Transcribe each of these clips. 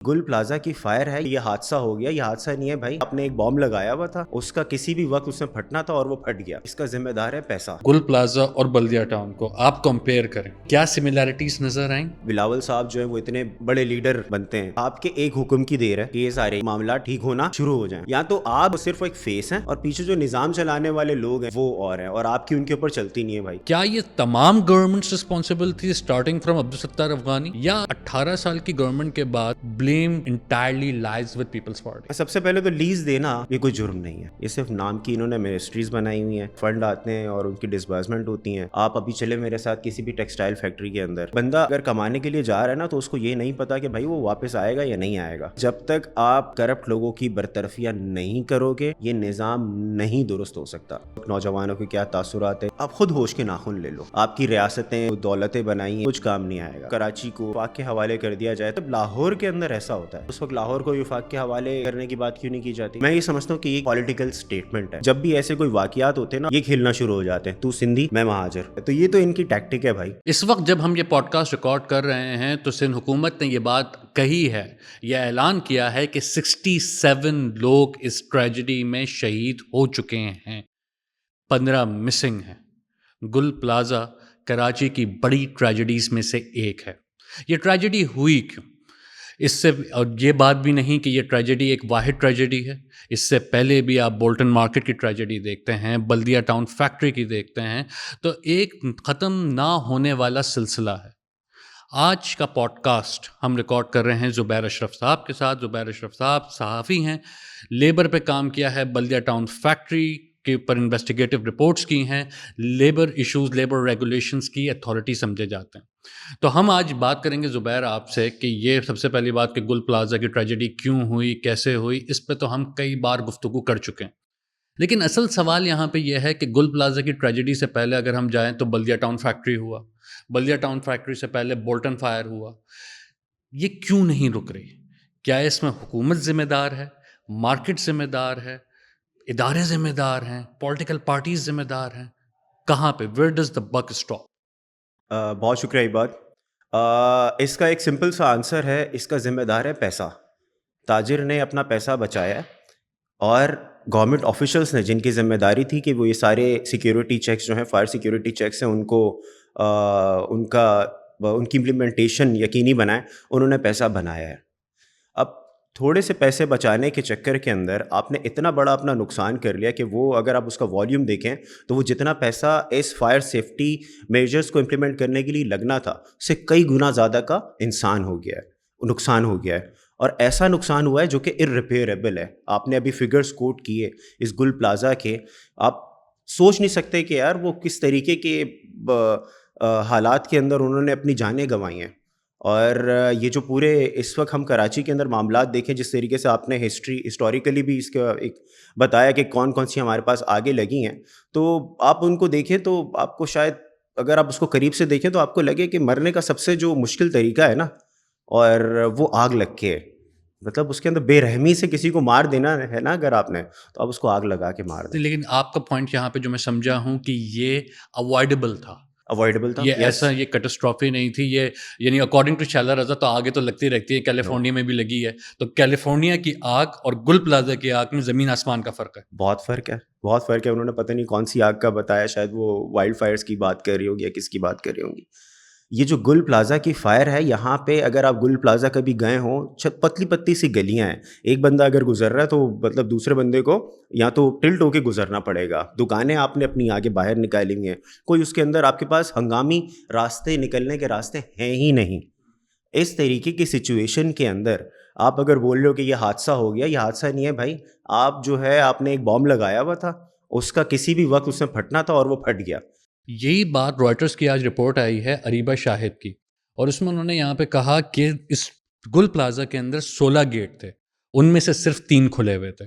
گل plaza کی fire ہے، یہ حادثہ ہو گیا. یہ حادثہ نہیں ہے بھائی، آپ نے ایک بام لگایا ہوا تھا، اس کا کسی بھی وقت اس میں پھٹنا تھا اور وہ پھٹ گیا. اس کا ذمہ دار ہے پیسہ. گل پلازا اور بلدیہ ٹاؤن کو آپ کمپیئر کریں، کیا سملیرٹیز نظر آئیں؟ بلاول صاحب جو ہے وہ اتنے بڑے لیڈر بنتے ہیں، آپ کے ایک حکم کی دیر ہے کہ یہ سارے معاملات ٹھیک ہونا شروع ہو جائیں. یا تو آپ صرف ایک فیس ہیں اور پیچھے جو نظام چلانے والے لوگ ہیں وہ اور ہیں، اور آپ کی ان کے اوپر چلتی نہیں ہے بھائی. کیا یہ تمام گورنمنٹس رسپانسبل تھی اسٹارٹنگ فرام عبدالستار افغانی، یا 18 سال کی گورنمنٹ کے بعد blame entirely lies with Peoples Party? سب سے پہلے تو لیز دینا یہ کوئی جرم نہیں ہے، یہ صرف نام کی انہوں نے منسٹریز بنائی ہوئی ہیں، فنڈ آتے ہیں اور ان کی ڈسبرسمنٹ ہوتی ہیں. آپ ابھی چلے میرے ساتھ کسی بھی ٹیکسٹائل فیکٹری کے اندر، بندہ اگر کمانے کے لیے جا رہا ہے نا تو اس کو یہ نہیں پتا کہ بھائی وہ واپس آئے گا یا نہیں آئے گا. جب تک آپ کرپٹ لوگوں کی برطرفیاں نہیں کرو گے یہ نظام نہیں درست ہو سکتا. نوجوانوں کے کیا تاثرات ہیں آپ خود ہوش کے ناخن لے لو. آپ کی ریاستیں دولتیں بنائی ہیں، کچھ کام نہیں آئے گا. کراچی کو وفاق کے حوالے کر دیا جائے تو لاہور کے اندر ایسا ہوتا ہے، اس وقت لاہور کو وفاق کے حوالے کرنے کی بات کیوں نہیں کی جاتی؟ میں یہ سمجھتا ہوں کہ یہ پولیٹیکل سٹیٹمنٹ ہے. جب بھی ایسے کوئی واقعات ہوتے ہیں نا یہ کھیلنا شروع ہو جاتے ہیں، تو سندھی میں مہاجر. تو یہ تو ان کی ٹیکٹک ہے بھائی. اس وقت جب ہم یہ پوڈ کاسٹ ریکارڈ کر رہے ہیں تو سندھ حکومت نے یہ بات کہی ہے، یہ اعلان کیا ہے کہ 67 لوگ اس ٹریجڈی میں شہید ہو چکے ہیں، 15 مسنگ ہیں. گل پلازا کراچی کی بڑی ٹریجڈیز میں سے ایک ہے. یہ ٹریجڈی ہوئی کیوں؟ اس سے اور یہ بات بھی نہیں کہ یہ ٹریجڈی ایک واحد ٹریجڈی ہے. اس سے پہلے بھی آپ بولٹن مارکیٹ کی ٹریجڈی دیکھتے ہیں، بلدیہ ٹاؤن فیکٹری کی دیکھتے ہیں، تو ایک ختم نہ ہونے والا سلسلہ ہے. آج کا پوڈ کاسٹ ہم ریکارڈ کر رہے ہیں زبیر اشرف صاحب کے ساتھ. زبیر اشرف صاحب صحافی ہیں، لیبر پہ کام کیا ہے، بلدیہ ٹاؤن فیکٹری کے اوپر انویسٹیگیٹو رپورٹس کی ہیں، لیبر ایشوز، لیبر ریگولیشنز کی اتھارٹی سمجھے جاتے ہیں. تو ہم آج بات کریں گے زبیر آپ سے کہ یہ سب سے پہلی بات کہ گل پلازا کی ٹریجڈی کیوں ہوئی، کیسے ہوئی، اس پہ تو ہم کئی بار گفتگو کر چکے ہیں. لیکن اصل سوال یہاں پہ یہ ہے کہ گل پلازا کی ٹریجڈی سے پہلے اگر ہم جائیں تو بلدیہ ٹاؤن فیکٹری ہوا، بلدیہ ٹاؤن فیکٹری سے پہلے بولٹن فائر ہوا. یہ کیوں نہیں رک رہی؟ کیا اس میں حکومت ذمہ دار ہے، مارکیٹ ذمہ دار ہے، ادارے ذمہ دار ہیں، پولیٹیکل پارٹیز ذمہ دار ہیں؟ کہاں پہ؟ Where does the book stop? بہت شکریہ یہ بات. اس کا ایک سمپل سا آنسر ہے، اس کا ذمہ دار ہے پیسہ. تاجر نے اپنا پیسہ بچایا ہے اور گورنمنٹ آفیشلس نے جن کی ذمہ داری تھی کہ وہ یہ سارے سیکیورٹی چیکس جو ہیں، فائر سیکیورٹی چیکس ہیں، ان کو ان کی امپلیمنٹیشن یقینی بنائیں، انہوں نے پیسہ بنایا ہے. اب تھوڑے سے پیسے بچانے کے چکر کے اندر آپ نے اتنا بڑا اپنا نقصان کر لیا کہ وہ اگر آپ اس کا والیوم دیکھیں تو وہ جتنا پیسہ اس فائر سیفٹی میجرز کو امپلیمنٹ کرنے کے لیے لگنا تھا اس سے کئی گنا زیادہ کا نقصان ہو گیا ہے. اور ایسا نقصان ہوا ہے جو کہ ارریپیئریبل ہے. آپ نے ابھی فگرز کوٹ کیے اس گل پلازا کے، آپ سوچ نہیں سکتے کہ یار وہ کس طریقے کے حالات کے اندر انہوں نے اپنی جانیں گنوائی ہیں. اور یہ جو پورے اس وقت ہم کراچی کے اندر معاملات دیکھیں، جس طریقے سے آپ نے ہسٹوریکلی بھی اس کا ایک بتایا کہ کون کون سی ہمارے پاس آگے لگی ہیں، تو آپ ان کو دیکھیں تو آپ کو شاید اگر آپ اس کو قریب سے دیکھیں تو آپ کو لگے کہ مرنے کا سب سے جو مشکل طریقہ ہے نا، اور وہ آگ لگ کے، مطلب اس کے اندر بے رحمی سے کسی کو مار دینا ہے نا اگر آپ نے، تو آپ اس کو آگ لگا کے مار دیں. لیکن آپ کا پوائنٹ یہاں پہ جو میں سمجھا ہوں کہ یہ اوائڈیبل تھا، اوائڈیبل تھا. یہ Yes. ایسا یہ کیٹاسٹرافی نہیں تھی. یہ یعنی اکارڈنگ ٹو شیلا رضا تو آگے تو لگتی رہتی ہے، کیلیفورنیا میں بھی لگی ہے. تو کیلیفورنیا کی آگ اور گل پلازا کی آگ میں زمین آسمان کا فرق ہے. بہت فرق ہے. انہوں نے پتہ نہیں کون سی آگ کا بتایا، شاید وہ وائلڈ فائرز کی بات کر رہی ہوگی یا کس کی بات کر رہی ہوں گی. یہ جو گل پلازا کی فائر ہے، یہاں پہ اگر آپ گل پلازا کبھی گئے ہوں، پتلی پتلی سی گلیاں ہیں، ایک بندہ اگر گزر رہا ہے تو مطلب دوسرے بندے کو یا تو ٹلٹ ہو کے گزرنا پڑے گا. دکانیں آپ نے اپنی آگے باہر نکالی ہوئی ہیں، کوئی اس کے اندر آپ کے پاس ہنگامی راستے نکلنے کے راستے ہیں ہی نہیں. اس طریقے کی سچویشن کے اندر آپ اگر بول رہے ہو کہ یہ حادثہ ہو گیا، یہ حادثہ نہیں ہے بھائی. آپ جو ہے آپ نے ایک بام لگایا ہوا تھا، اس کا کسی بھی وقت اس میں پھٹنا تھا اور وہ پھٹ گیا. یہی بات رائٹرز کی آج رپورٹ آئی ہے اریبہ شاہد کی، اور اس میں انہوں نے یہاں پہ کہا کہ اس گل پلازا کے اندر 16 گیٹ تھے، ان میں سے صرف 3 کھلے ہوئے تھے.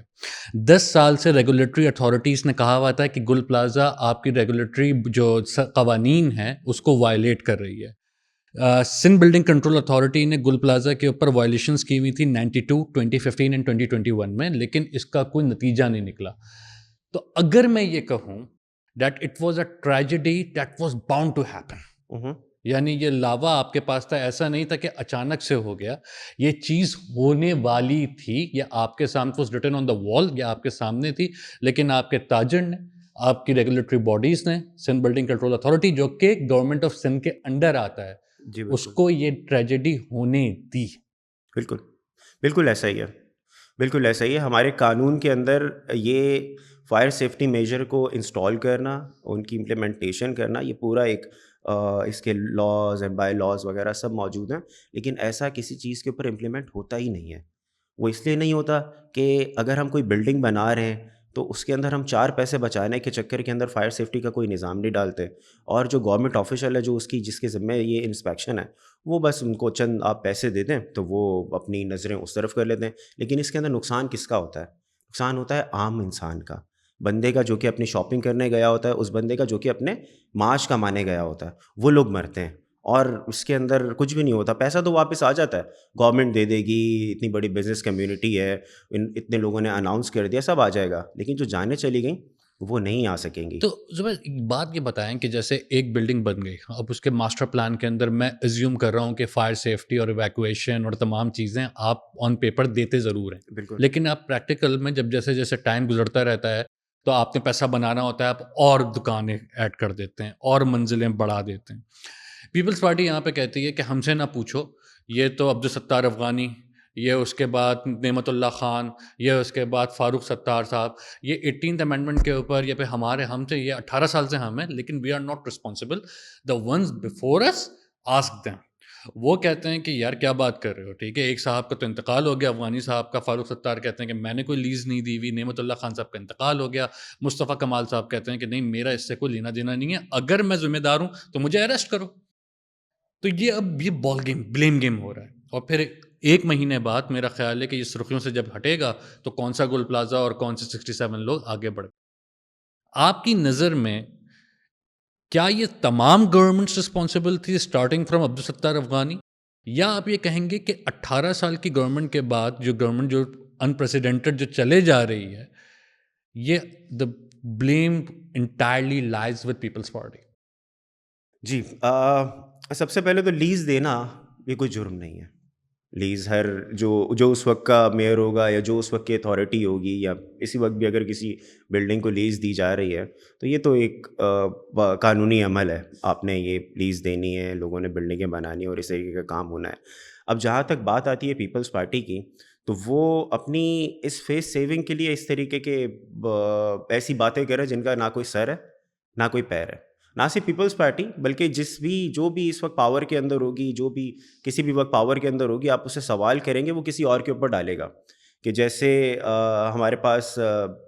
10 سال سے ریگولیٹری اتھارٹیز نے کہا ہوا تھا کہ گل پلازا آپ کی ریگولیٹری جو قوانین ہیں اس کو وائلیٹ کر رہی ہے. سندھ بلڈنگ کنٹرول اتھارٹی نے گل پلازا کے اوپر وائلیشنز کی ہوئی تھی 92، 2015 اینڈ 2021 میں، لیکن اس کا کوئی نتیجہ نہیں نکلا. تو اگر میں یہ کہوں that it was a tragedy that was bound to happen, یعنی یہ لاوا آپ کے پاس تھا، ایسا نہیں تھا کہ اچانک سے ہو گیا، یہ چیز ہونے والی تھی، یہ آپ کے سامنے واز ریٹن آن دا وال، یہ آپ کے سامنے تھی، لیکن آپ کے تاجر نے، آپ کی ریگولیٹری باڈیز نے، سندھ بلڈنگ کنٹرول اتھارٹی جو کہ گورنمنٹ آف سندھ کے انڈر آتا ہے، جی اس بالکل کو یہ ٹریجڈی ہونے دی. بالکل بالکل ایسا ہی ہے، بالکل ایسا ہی ہے. ہمارے قانون کے اندر یہ فائر سیفٹی میجر کو انسٹال کرنا، ان کی امپلیمنٹیشن کرنا، یہ پورا ایک اس کے لاز اینڈ بائی لاز وغیرہ سب موجود ہیں، لیکن ایسا کسی چیز کے اوپر امپلیمنٹ ہوتا ہی نہیں ہے. وہ اس لیے نہیں ہوتا کہ اگر ہم کوئی بلڈنگ بنا رہے ہیں تو اس کے اندر ہم 4 پیسے بچانے کے چکر کے اندر فائر سیفٹی کا کوئی نظام نہیں ڈالتے، اور جو گورنمنٹ آفیشل ہے جو جس کے ذمہ یہ انسپیکشن ہے، وہ بس ان کو چند آپ پیسے دے دیں تو وہ اپنی نظریں اس طرف کر لیتے ہیں. لیکن اس کے اندر نقصان کس کا ہوتا ہے؟ نقصان ہوتا ہے عام انسان کا، بندے کا جو کہ اپنی شاپنگ کرنے گیا ہوتا ہے، اس بندے کا جو کہ اپنے معاش کمانے گیا ہوتا ہے، وہ لوگ مرتے ہیں. اور اس کے اندر کچھ بھی نہیں ہوتا، پیسہ تو واپس آ جاتا ہے، گورنمنٹ دے دے گی، اتنی بڑی بزنس کمیونٹی ہے، اتنے لوگوں نے اناؤنس کر دیا، سب آ جائے گا، لیکن جو جانیں چلی گئیں وہ نہیں آ سکیں گی. تو زبیر ایک بات یہ بتائیں کہ جیسے ایک بلڈنگ بن گئی، اب اس کے ماسٹر پلان کے اندر میں ایزیوم کر رہا ہوں کہ فائر سیفٹی اور ایویکویشن اور تمام چیزیں آپ آن پیپر دیتے ضرور ہیں، بالکل لیکن آپ پریکٹیکل میں جب جیسے جیسے ٹائم گزرتا رہتا ہے تو آپ نے پیسہ بنانا ہوتا ہے، آپ اور دکانیں ایڈ کر دیتے ہیں اور منزلیں بڑھا دیتے ہیں. پیپلز پارٹی یہاں پہ کہتی ہے کہ ہم سے نہ پوچھو، یہ تو عبدالستار افغانی، یہ اس کے بعد نعمت اللہ خان، یہ اس کے بعد فاروق ستار صاحب، یہ 18th امینڈمنٹ کے اوپر یہ پہ ہم سے یہ 18 سال سے ہم ہیں، لیکن we are not responsible, the ones before us ask them. وہ کہتے ہیں کہ یار کیا بات کر رہے ہو، ٹھیک ہے ایک صاحب کا تو انتقال ہو گیا افغانی صاحب کا، فاروق ستار کہتے ہیں کہ میں نے کوئی لیز نہیں دی ہوئی، نعمت اللہ خان صاحب کا انتقال ہو گیا، مصطفیٰ کمال صاحب کہتے ہیں کہ نہیں میرا اس سے کوئی لینا دینا نہیں ہے، اگر میں ذمہ دار ہوں تو مجھے اریسٹ کرو. تو یہ اب یہ بال گیم بلیم گیم ہو رہا ہے. اور پھر ایک مہینے بعد میرا خیال ہے کہ یہ سرخیوں سے جب ہٹے گا تو کون سا گول پلازا اور کون سے 67 لوگ آگے بڑھ. آپ کی نظر میں کیا یہ تمام گورنمنٹس رسپانسبل تھی اسٹارٹنگ فرام عبدالستار افغانی، یا آپ یہ کہیں گے کہ 18 سال کی گورنمنٹ کے بعد جو گورنمنٹ جو انپریسیڈنٹڈ جو چلے جا رہی ہے، یہ the blame entirely lies with Peoples Party? جی سب سے پہلے تو لیز دینا یہ کوئی جرم نہیں ہے. لیز ہر جو اس وقت کا میئر ہوگا یا جو اس وقت کی اتھارٹی ہوگی یا اسی وقت بھی اگر کسی بلڈنگ کو لیز دی جا رہی ہے تو یہ تو ایک قانونی عمل ہے، آپ نے یہ لیز دینی ہے، لوگوں نے بلڈنگیں بنانی اور اس طریقے کا کام ہونا ہے. اب جہاں تک بات آتی ہے پیپلز پارٹی کی، تو وہ اپنی اس فیس سیونگ کے لیے اس طریقے کے ایسی باتیں کرے جن کا نہ کوئی سر ہے نہ کوئی پیر ہے. نہ صرف پیپلز پارٹی بلکہ جو بھی اس وقت پاور کے اندر ہوگی، جو بھی کسی بھی وقت پاور کے اندر ہوگی، آپ اسے سوال کریں گے وہ کسی اور کے اوپر ڈالے گا. کہ جیسے ہمارے پاس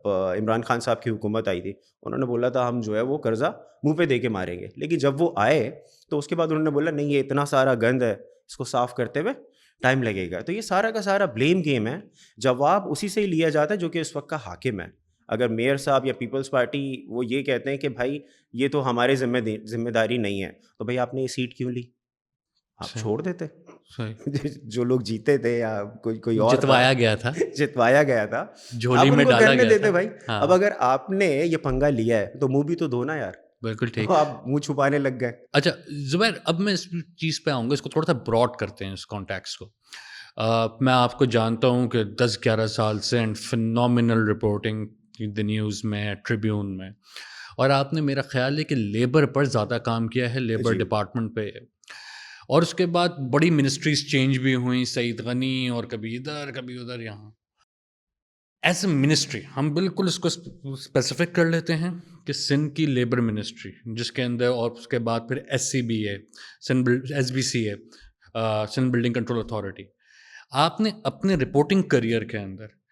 عمران خان صاحب کی حکومت آئی تھی، انہوں نے بولا تھا ہم جو ہے وہ قرضہ منہ پہ دے کے ماریں گے، لیکن جب وہ آئے تو اس کے بعد انہوں نے بولا نہیں یہ اتنا سارا گند ہے، اس کو صاف کرتے ہوئے ٹائم لگے گا. تو یہ سارا کا سارا بلیم گیم ہے، جواب اسی سے ہی لیا جاتا ہے جو کہ اس وقت کا حاکم ہے. اگر میئر صاحب یا پیپلز پارٹی وہ یہ کہتے ہیں کہ بھائی یہ تو ہمارے ذمہ داری نہیں ہے، تو بھائی آپ نے یہ سیٹ کیوں لی؟ آپ صحیح چھوڑ دیتے. صحیح جو لوگ جیتے تھے یا کوئی اور تھا، جتوایا گیا تھا، جتوایا گیا تھا، جھولی آپ ان میں کو ڈالا کرنے گیا دیتے تھا. بھائی. اب ہاں اگر آپ نے یہ پنگا لیا ہے تو منہ بھی تو دھونا یار. بالکل ٹھیک. آپ منہ چھپانے لگ گئے. اچھا زبیر، اب میں اس چیز پہ آؤں گا، اس کو تھوڑا سا براڈ کرتے ہیں اس کانٹیکس کو. میں آپ کو جانتا ہوں کہ 10-11 سال سے اینڈ فنومینل رپورٹنگ دا نیوز میں، ٹریبیون میں، اور آپ نے میرا خیال ہے کہ لیبر پر زیادہ کام کیا ہے، لیبر جی ڈپارٹمنٹ پہ. اور اس کے بعد بڑی منسٹریز چینج بھی ہوئیں، سعید غنی اور کبھی ادھر کبھی ادھر. یہاں ایز اے منسٹری ہم بالکل اس کو اسپیسیفک کر لیتے ہیں کہ سندھ کی لیبر منسٹری، جس کے اندر اور اس کے بعد پھر ایس سی بی اے، ایس بی سی اے، سندھ بلڈنگ کنٹرول اتھارٹی. آپ نے اپنے رپورٹنگ کریئر کے اندر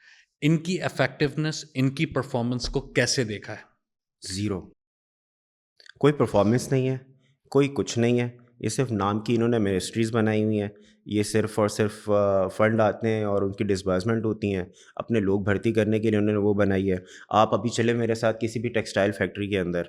ان کی افیکٹونیس، ان کی پرفارمنس کو کیسے دیکھا ہے؟ زیرو. کوئی پرفارمنس نہیں ہے، کوئی کچھ نہیں ہے. یہ صرف نام کی انہوں نے منسٹریز بنائی ہوئی ہیں. یہ صرف اور صرف فنڈ آتے ہیں اور ان کی ڈسبرسمنٹ ہوتی ہیں، اپنے لوگ بھرتی کرنے کے لیے انہوں نے وہ بنائی ہے. آپ ابھی چلے میرے ساتھ کسی بھی ٹیکسٹائل فیکٹری کے اندر،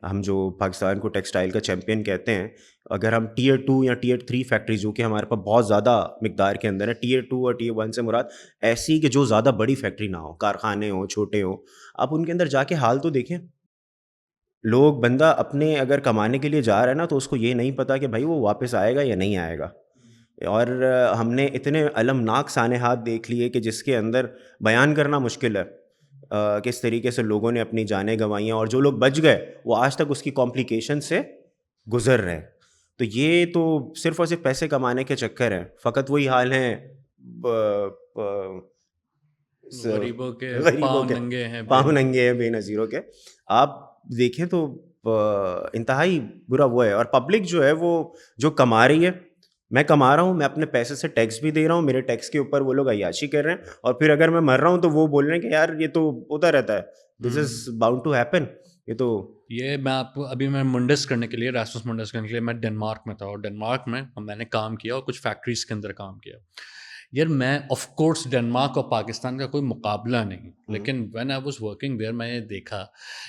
ہم جو پاکستان کو ٹیکسٹائل کا چیمپئن کہتے ہیں، اگر ہم ٹیئر 2 یا ٹیئر 3 فیکٹری جو کہ ہمارے پاس بہت زیادہ مقدار کے اندر ہے، ٹیئر 2 اور ٹیئر 1 سے مراد ایسی کہ جو زیادہ بڑی فیکٹری نہ ہو، کارخانے ہوں چھوٹے ہوں، آپ ان کے اندر جا کے حال تو دیکھیں. لوگ بندہ اپنے اگر کمانے کے لیے جا رہا ہے نا تو اس کو یہ نہیں پتا کہ بھائی وہ واپس آئے گا یا نہیں آئے گا. اور ہم نے اتنے المناک سانحات دیکھ لیے کہ جس کے اندر بیان کرنا مشکل ہے کس طریقے سے لوگوں نے اپنی جانیں گنوائیں, اور جو لوگ بچ گئے وہ آج تک اس کی کمپلیکیشن سے گزر رہے ہیں. تو یہ تو صرف اور صرف پیسے کمانے کے چکر ہیں. فقط وہی حال ہیں غریبوں کے غریبوں پاؤں کے, ننگے ہیں پاؤں ننگے ہیں بے نظیروں کے. آپ دیکھیں تو انتہائی برا وہ ہے. اور پبلک جو ہے وہ جو کما رہی ہے, میں کما رہا ہوں, میں اپنے پیسے سے ٹیکس بھی دے رہا ہوں, میرے ٹیکس کے اوپر وہ لوگ عیاشی کر رہے ہیں, اور پھر اگر میں مر رہا ہوں تو وہ بول رہے ہیں کہ یار یہ تو ہوتا رہتا ہے, دس از باؤنڈ ٹو ہیپن. یہ تو یہ میں آپ کو ابھی میں منڈس کرنے کے لیے راسمس منڈس کرنے کے لیے میں ڈنمارک میں تھا, اور ڈنمارک میں نے کام کیا اور کچھ فیکٹریز کے اندر کام کیا. یار میں آف کورس ڈنمارک اور پاکستان کا کوئی مقابلہ نہیں, لیکن when I was working there میں نے دیکھا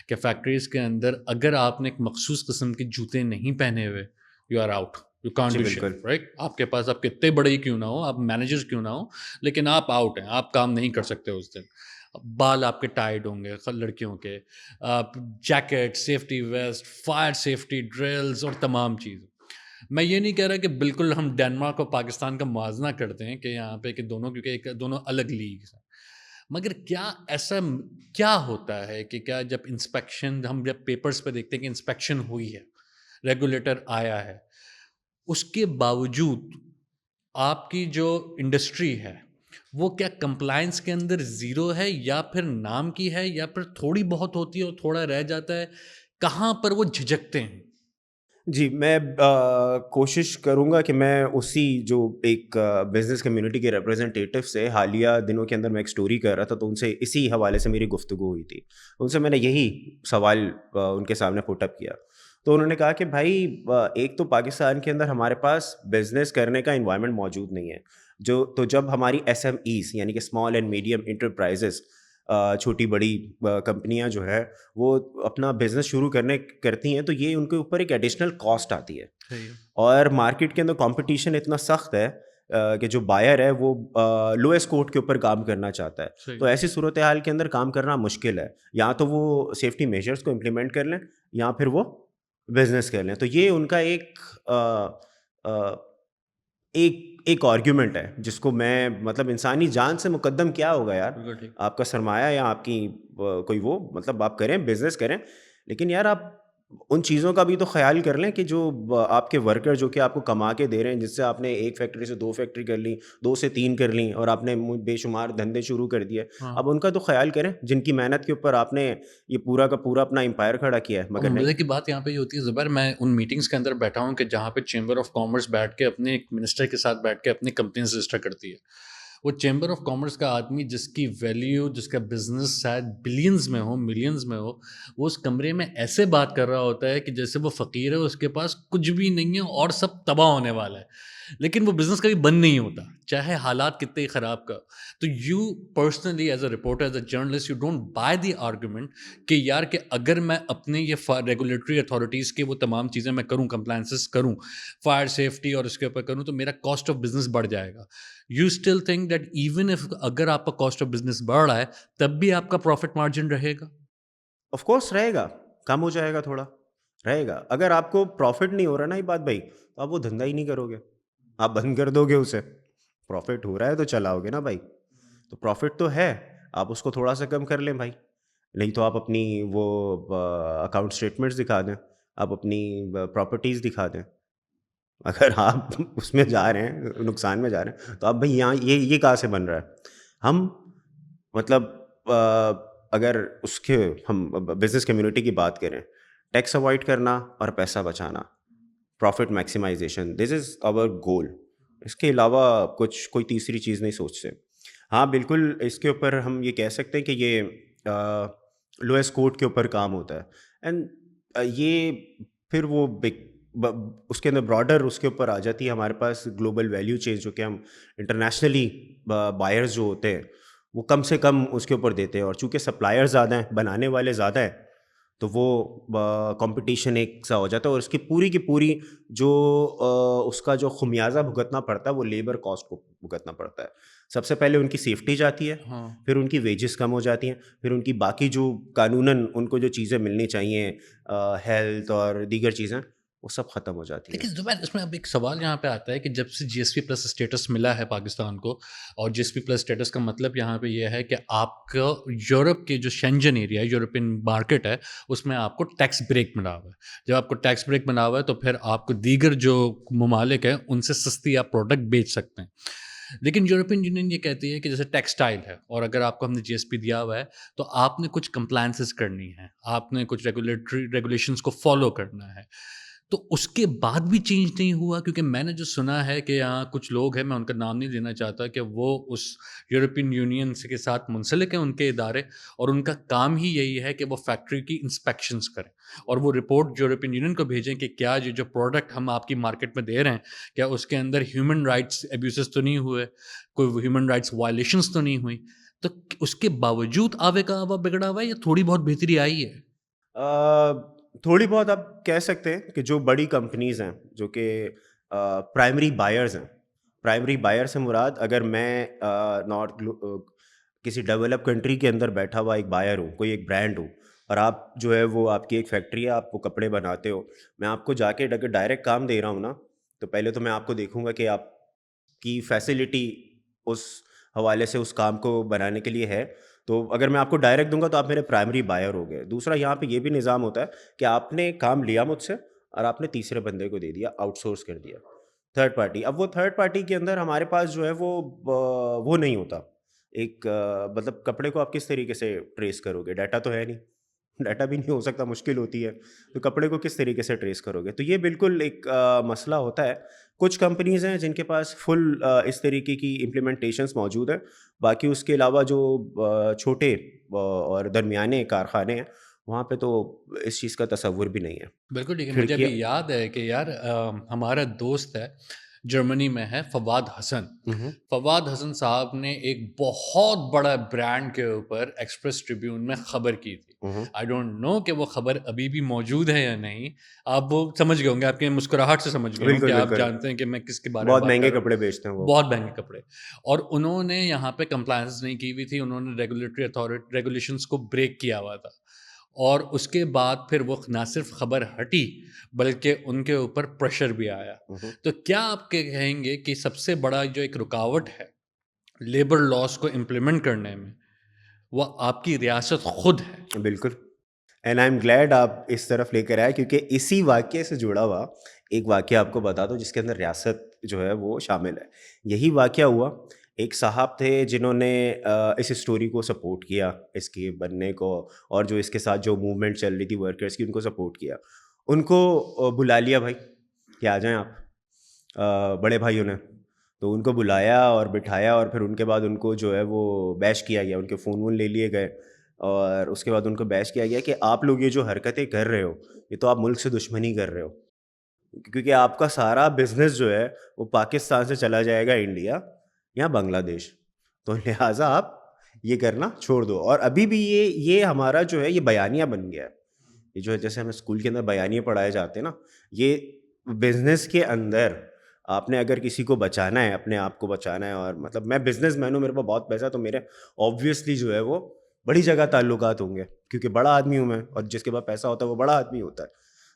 کہ فیکٹریز کے اندر اگر آپ نے ایک مخصوص قسم کے جوتے نہیں پہنے ہوئے, you are out, you can't do shit, right. آپ کے پاس آپ کتنے بڑے ہی کیوں نہ ہو, آپ مینیجر کیوں نہ ہو, لیکن آپ آؤٹ ہیں, آپ کام نہیں کر سکتے اس دن. بال آپ کے ٹائڈ ہوں گے لڑکیوں کے, jacket, safety vest, fire safety drills اور تمام چیزیں. میں یہ نہیں کہہ رہا کہ بالکل ہم ڈنمارک اور پاکستان کا موازنہ کرتے ہیں کہ یہاں پہ کہ دونوں, کیونکہ ایک دونوں الگ لیگز ہیں, مگر کیا ایسا کیا ہوتا ہے کہ کیا جب انسپیکشن, ہم جب پیپرز پہ دیکھتے ہیں کہ انسپیکشن ہوئی ہے, ریگولیٹر آیا ہے, اس کے باوجود آپ کی جو انڈسٹری ہے وہ کیا کمپلائنس کے اندر زیرو ہے, یا پھر نام کی ہے, یا پھر تھوڑی بہت ہوتی ہے اور تھوڑا رہ جاتا ہے؟ کہاں پر وہ جھجکتے ہیں؟ جی, میں کوشش کروں گا کہ میں اسی جو ایک بزنس کمیونٹی کے ریپرزنٹیٹیو سے حالیہ دنوں کے اندر میں ایک سٹوری کر رہا تھا, تو ان سے اسی حوالے سے میری گفتگو ہوئی تھی. ان سے میں نے یہی سوال ان کے سامنے پٹ اپ کیا. تو انہوں نے کہا کہ بھائی ایک تو پاکستان کے اندر ہمارے پاس بزنس کرنے کا انوائرمنٹ موجود نہیں ہے, تو جب ہماری ایس ایم ایز یعنی کہ اسمال اینڈ میڈیم انٹرپرائزز, چھوٹی بڑی کمپنیاں جو ہے وہ اپنا بزنس شروع کرتی ہیں, تو یہ ان کے اوپر ایک ایڈیشنل کاسٹ آتی ہے. اور مارکیٹ کے اندر کمپٹیشن اتنا سخت ہے کہ جو بائر ہے وہ لوئسٹ کوٹ کے اوپر کام کرنا چاہتا ہے. تو ایسی صورتحال کے اندر کام کرنا مشکل ہے. یا تو وہ سیفٹی میجرز کو امپلیمنٹ کر لیں, یا پھر وہ بزنس کر لیں. تو یہ ان کا ایک آرگیومنٹ ہے جس کو میں, مطلب انسانی جان سے مقدم کیا ہوگا یار, آپ کا سرمایہ یا آپ کی کوئی وہ, مطلب آپ کریں بزنس کریں, لیکن یار آپ ان چیزوں کا بھی تو خیال کر لیں کہ جو آپ کے ورکر جو کہ آپ کو کما کے دے رہے ہیں, جس سے آپ نے ایک فیکٹری سے 2 فیکٹری کر لی, 2 سے 3 کر لیں, اور آپ نے بے شمار دھندے شروع کر دیے. اب ان کا تو خیال کریں جن کی محنت کے اوپر آپ نے یہ پورا کا پورا اپنا امپائر کھڑا کیا ہے. مگر مزے کی بات یہاں پہ یہ ہوتی ہے زبیر, میں ان میٹنگز کے اندر بیٹھا ہوں کہ جہاں پہ چیمبر آف کامرس بیٹھ کے اپنے ایک منسٹر کے ساتھ بیٹھ کے اپنی کمپنیز رجسٹر کرتی ہے. وہ چیمبر آف کامرس کا آدمی جس کی ویلیو, جس کا بزنس شاید بلینز میں ہو, ملینز میں ہو, وہ اس کمرے میں ایسے بات کر رہا ہوتا ہے کہ جیسے وہ فقیر ہے, اس کے پاس کچھ بھی نہیں ہے اور سب تباہ ہونے والا ہے, لیکن وہ بزنس کبھی بند نہیں ہوتا چاہے حالات کتنے ہی خراب کا. تو you personally as a reporter, as a journalist, you don't by the argument کہ یار کہ اگر میں اپنے یہ ریگولیٹری اتھارٹیز کے وہ تمام چیزیں میں کروں, کمپلائنسز کروں, فائر سیفٹی اور اس کے اوپر کروں, تو میرا کاسٹ آف بزنس بڑھ جائے گا. You still think that even if اگر آپ کا کاسٹ آف بزنس بڑھ رہا ہے تب بھی آپ کا پروفٹ مارجن رہے گا؟ آف کورس رہے گا, کم ہو جائے گا, تھوڑا رہے گا. اگر آپ کو پروفٹ نہیں ہو رہا نا یہ بات بھائی, تو آپ وہ دھندا ہی نہیں کرو گے, آپ بند کر دو گے اسے. پروفٹ ہو رہا ہے تو چلاؤ گے نا بھائی, تو پروفٹ تو ہے, آپ اس کو تھوڑا سا کم کر لیں بھائی. نہیں تو آپ اپنی وہ اکاؤنٹ اسٹیٹمنٹس دکھا دیں, آپ اپنی پراپرٹیز دکھا دیں. اگر آپ اس میں جا رہے ہیں, نقصان میں جا رہے ہیں, تو آپ بھائی یہاں یہ کہاں سے بن رہا ہے. ہم مطلب اگر اس کے ہم بزنس کمیونٹی کی بات کریں, ٹیکس اوائڈ کرنا اور پیسہ بچانا, پروفٹ میکسیمائزیشن, دس از آور گول. اس کے علاوہ کوئی تیسری چیز نہیں سوچتے. ہاں بالکل, اس کے اوپر ہم یہ کہہ سکتے ہیں کہ یہ لوئسٹ کوٹ کے اوپر کام ہوتا ہے, اینڈ یہ پھر وہ اس کے اندر براڈر اس کے اوپر آ جاتی ہے ہمارے پاس گلوبل ویلیو چین, جو کہ ہم انٹرنیشنلی بائرز جو ہوتے ہیں وہ کم سے کم اس کے اوپر دیتے ہیں. اور چونکہ سپلائر زیادہ ہیں, بنانے والے زیادہ ہیں, تو وہ کمپٹیشن ایک سا ہو جاتا ہے اور اس کی پوری جو اس کا جو خمیازہ بھگتنا پڑتا ہے وہ لیبر کاسٹ کو بھگتنا پڑتا ہے. سب سے پہلے ان کی سیفٹی جاتی ہے, ہاں پھر ان کی ویجز کم ہو جاتی ہیں, پھر ان کی باقی جو قانوناً ان کو جو چیزیں ملنی چاہیے, ہیلتھ اور دیگر چیزیں, وہ سب ختم ہو جاتی ہیں. لیکن زبیر اس میں اب ایک سوال یہاں پہ آتا ہے کہ جب سے جی ایس پی پلس اسٹیٹس ملا ہے پاکستان کو, اور جی ایس پی پلس اسٹیٹس کا مطلب یہاں پہ یہ ہے کہ آپ کا یورپ کے جو شینجن ایریا ہے, یورپین مارکیٹ ہے, اس میں آپ کو ٹیکس بریک ملا ہوا ہے. جب آپ کو ٹیکس بریک ملا ہوا ہے تو پھر آپ کو دیگر جو ممالک ہیں ان سے سستی آپ پروڈکٹ بیچ سکتے ہیں. لیکن یورپین یونین یہ کہتی ہے کہ جیسے ٹیکسٹائل ہے, اور اگر آپ کو ہم نے جی ایس پی دیا ہوا ہے تو آپ نے کچھ کمپلائنسز کرنی ہے, آپ نے کچھ ریگولیشنس کو فالو کرنا ہے. تو اس کے بعد بھی چینج نہیں ہوا, کیونکہ میں نے جو سنا ہے کہ یہاں کچھ لوگ ہیں, میں ان کا نام نہیں لینا چاہتا, کہ وہ اس یورپین یونین کے ساتھ منسلک ہیں, ان کے ادارے, اور ان کا کام ہی یہی ہے کہ وہ فیکٹری کی انسپیکشنز کریں اور وہ رپورٹ یورپین یونین کو بھیجیں کہ کیا یہ جو پروڈکٹ ہم آپ کی مارکیٹ میں دے رہے ہیں, کیا اس کے اندر ہیومن رائٹس ایبیوزز تو نہیں ہوئے, کوئی ہیومن رائٹس وائلیشنز تو نہیں ہوئی. تو اس کے باوجود آوے کا آوا بگڑا ہوا ہے یا تھوڑی بہت بہتری آئی ہے؟ تھوڑی بہت آپ کہہ سکتے ہیں کہ جو بڑی کمپنیز ہیں جو کہ پرائمری بائرز ہیں, پرائمری بائر سے مراد اگر میں نارتھ کسی ڈیولپ کنٹری کے اندر بیٹھا ہوا ایک بائر ہوں, کوئی ایک برانڈ ہوں, اور آپ جو ہے وہ آپ کی ایک فیکٹری ہے, آپ وہ کپڑے بناتے ہو, میں آپ کو جا کے اگر ڈائریکٹ کام دے رہا ہوں نا, تو پہلے تو میں آپ کو دیکھوں گا کہ آپ کی فیسلٹی اس حوالے سے اس کام کو بنانے کے لیے ہے. تو اگر میں آپ کو ڈائریکٹ دوں گا تو آپ میرے پرائمری بائر ہو گئے. دوسرا یہاں پہ یہ بھی نظام ہوتا ہے کہ آپ نے کام لیا مجھ سے اور آپ نے تیسرے بندے کو دے دیا, آؤٹ سورس کر دیا, تھرڈ پارٹی. اب وہ تھرڈ پارٹی کے اندر ہمارے پاس جو ہے وہ نہیں ہوتا. ایک مطلب کپڑے کو آپ کس طریقے سے ٹریس کرو گے, ڈیٹا تو ہے نہیں, ڈیٹا بھی نہیں ہو سکتا, مشکل ہوتی ہے, تو کپڑے کو کس طریقے سے ٹریس کرو گے. تو یہ بالکل ایک مسئلہ ہوتا ہے. کچھ کمپنیز ہیں جن کے پاس فل اس طریقے کی امپلیمنٹیشنس موجود ہیں, باقی اس کے علاوہ جو چھوٹے اور درمیانے کارخانے ہیں وہاں پہ تو اس چیز کا تصور بھی نہیں ہے. بالکل. لیکن مجھے کھڑکیاں ابھی یاد ہے کہ یار ہمارا دوست ہے, جرمنی میں ہے, فواد حسن. فواد حسن صاحب نے ایک بہت بڑا برانڈ کے اوپر ایکسپریس ٹریبیون میں خبر کی تھی. آئی ڈونٹ نو کہ وہ خبر ابھی بھی موجود ہے یا نہیں. آپ وہ سمجھ گئے ہوں گے, آپ کی مسکراہٹ سے سمجھ گئے ہوں کہ بالکل آپ بالکل, جانتے ہیں کہ میں کس کے بارے میں بہت بات کر مہنگے رہا ہوں. کپڑے بیچتے ہیں وہ. بہت مہنگے کپڑے. اور انہوں نے یہاں پہ کمپلائنس نہیں کی ہوئی تھی, انہوں نے ریگولیٹری اتھارٹی ریگولیشنس کو بریک کیا ہوا تھا, اور اس کے بعد پھر وہ نہ صرف خبر ہٹی بلکہ ان کے اوپر پریشر بھی آیا. تو کیا آپ کہیں گے کہ سب سے بڑا جو ایک رکاوٹ ہے لیبر لاس کو امپلیمنٹ کرنے میں, وہ آپ کی ریاست خود ہے؟ بالکل. اینڈ آئی ایم گلیڈ آپ اس طرف لے کر آئے, کیونکہ اسی واقعے سے جڑا ہوا ایک واقعہ آپ کو بتا دو جس کے اندر ریاست جو ہے وہ شامل ہے. یہی واقعہ ہوا, ایک صاحب تھے جنہوں نے اس اسٹوری کو سپورٹ کیا, اس کے بننے کو, اور جو اس کے ساتھ جو موومنٹ چل رہی تھی ورکرس کی ان کو سپورٹ کیا. ان کو بلا لیا بھائی کہ آ جائیں آپ, بڑے بھائیوں نے. تو ان کو بلایا اور بٹھایا, اور پھر ان کے بعد ان کو جو ہے وہ بیش کیا گیا, ان کے فون وون لے لیے گئے, اور اس کے بعد ان کو بیش کیا گیا کہ آپ لوگ یہ جو حرکتیں کر رہے ہو یہ تو آپ ملک سے دشمنی کر رہے ہو, کیونکہ آپ کا سارا بزنس جو ہے وہ پاکستان سے چلا جائے گا انڈیا یا بنگلہ دیش, تو لہٰذا آپ یہ کرنا چھوڑ دو. اور ابھی بھی یہ ہمارا جو ہے یہ بیانیہ بن گیا ہے. یہ جو ہے جیسے ہمیں اسکول کے اندر بیانیے پڑھائے جاتے ہیں نا, یہ بزنس کے اندر آپ نے اگر کسی کو بچانا ہے, اپنے آپ کو بچانا ہے, اور مطلب میں بزنس مین ہوں, میرے پاس بہت پیسہ, تو میرے آبویسلی جو ہے وہ بڑی جگہ تعلقات ہوں گے, کیونکہ بڑا آدمی ہوں میں, اور جس کے پاس پیسہ ہوتا ہے وہ بڑا آدمی ہوتا ہے.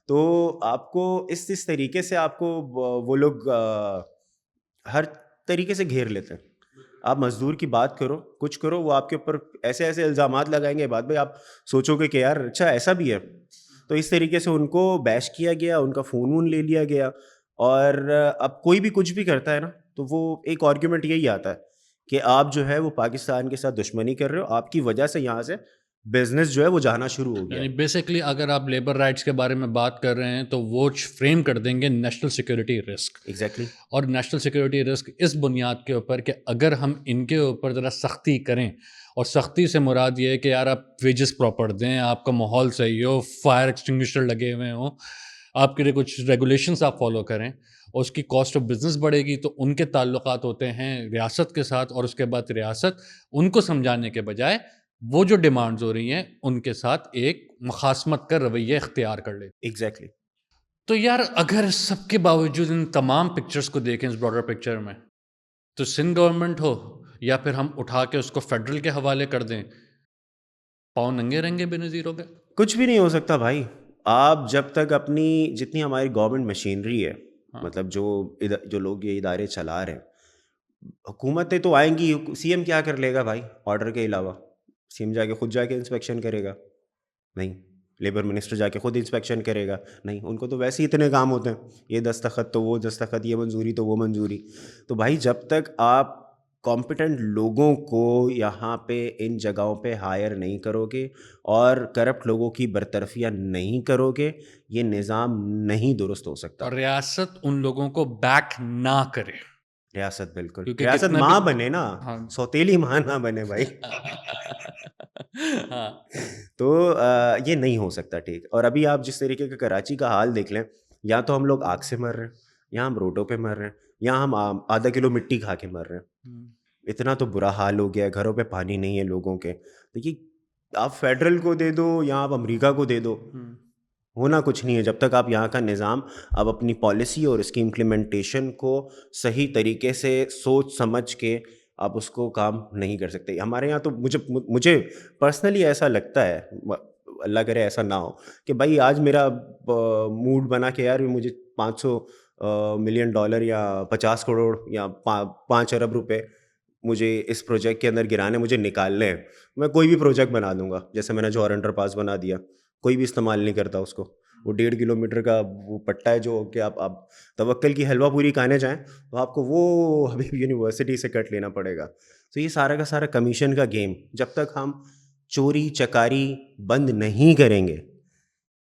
تو آپ کو اس طریقے سے آپ کو وہ لوگ ہر طریقے سے گھیر لیتے ہیں. آپ مزدور کی بات کرو, کچھ کرو, وہ آپ کے اوپر ایسے ایسے الزامات لگائیں گے, بعد میں آپ سوچو گے کہ یار اچھا ایسا بھی ہے. تو اس طریقے سے ان کو بیش کیا گیا, ان کا فون وون لے لیا گیا. اور اب کوئی بھی کچھ بھی کرتا ہے نا, تو وہ ایک آرگیومنٹ یہی آتا ہے کہ آپ جو ہے وہ پاکستان کے ساتھ دشمنی کر رہے ہو, آپ کی وجہ سے یہاں سے بزنس جو ہے وہ جانا شروع ہو گیا. یعنی بیسکلی اگر آپ لیبر رائٹس کے بارے میں بات کر رہے ہیں تو وہ فریم کر دیں گے نیشنل سیکورٹی رسک. ایگزیکٹلی. اور نیشنل سیکورٹی رسک اس بنیاد کے اوپر کہ اگر ہم ان کے اوپر ذرا سختی کریں, اور سختی سے مراد یہ ہے کہ یار آپ ویجز پراپر دیں, آپ کا ماحول صحیح ہو, فائر ایکسٹنگوشر لگے ہوئے ہوں, آپ کے لیے کچھ ریگولیشنس آپ فالو کریں, اور اس کی کاسٹ آف بزنس بڑھے گی, تو ان کے تعلقات ہوتے ہیں ریاست کے ساتھ, اور اس کے بعد ریاست ان کو سمجھانے کے بجائے وہ جو ڈیمانڈز ہو رہی ہیں ان کے ساتھ ایک مخاصمت کا رویہ اختیار کر لے. ایگزیکٹلی. تو یار اگر سب کے باوجود ان تمام پکچرز کو دیکھیں اس براڈر پکچر میں، تو سندھ گورنمنٹ ہو یا پھر ہم اٹھا کے اس کو فیڈرل کے حوالے کر دیں، پاؤں ننگے رہیں بے نظیر ہو گئے. کچھ بھی نہیں ہو سکتا بھائی. آپ جب تک اپنی جتنی ہماری گورنمنٹ مشینری ہے، مطلب جو لوگ یہ ادارے چلا رہے ہیں، حکومتیں تو آئیں گی. سی ایم کیا کر لے گا بھائی آرڈر کے علاوہ؟ سی ایم خود جا کے انسپیکشن کرے گا؟ نہیں. لیبر منسٹر جا کے خود انسپیکشن کرے گا؟ نہیں. ان کو تو ویسے ہی اتنے کام ہوتے ہیں، یہ دستخط تو وہ دستخط، یہ منظوری تو وہ منظوری. تو بھائی جب تک آپ کمپیٹنٹ لوگوں کو یہاں پہ ان جگہوں پہ ہائر نہیں کرو گے اور کرپٹ لوگوں کی برطرفیاں نہیں کرو گے، یہ نظام نہیں درست ہو سکتا. اور ریاست ان لوگوں کو بیک نہ کرے. ریاست بالکل، کیونکہ ریاست کتنا ماں بھی بنے نا، ہاں سوتیلی ماں نہ بنے بھائی. ہاں تو یہ نہیں ہو سکتا. ٹھیک. اور ابھی آپ جس طریقے کا کراچی کا حال دیکھ لیں، یا تو ہم لوگ آگ سے مر رہے ہیں، یا ہم روڈوں پہ مر رہے ہیں، یا ہم آدھا کلو مٹی کھا کے مر رہے ہیں. اتنا تو برا حال ہو گیا ہے، گھروں پہ پانی نہیں ہے لوگوں کے. دیکھیے آپ فیڈرل کو دے دو یا آپ امریکہ کو دے دو، ہونا کچھ نہیں ہے جب تک آپ یہاں کا نظام اب اپنی پالیسی اور اس کی امپلیمنٹیشن کو صحیح طریقے سے سوچ سمجھ کے آپ اس کو کام نہیں کر سکتے. ہمارے یہاں تو مجھے پرسنلی ایسا لگتا ہے، اللہ کرے ایسا نہ ہو، کہ بھائی آج میرا موڈ بنا کہ یار مجھے $500 ملین یا 50 کروڑ یا 5 ارب روپے مجھے اس پروجیکٹ کے اندر گرانے، مجھے نکالنے ہیں. میں کوئی بھی پروجیکٹ بنا دوں گا. جیسے میں نے جوہر انڈر پاس بنا دیا، کوئی بھی استعمال نہیں کرتا اس کو. وہ 1.5 کلومیٹر کا وہ پٹا ہے جو کہ آپ توکل کی حلوہ پوری کھانے جائیں تو آپ کو وہ حبیب یونیورسٹی سے کٹ لینا پڑے گا. تو یہ سارا کا سارا کمیشن کا گیم، جب تک ہم چوری چکاری بند نہیں کریں گے،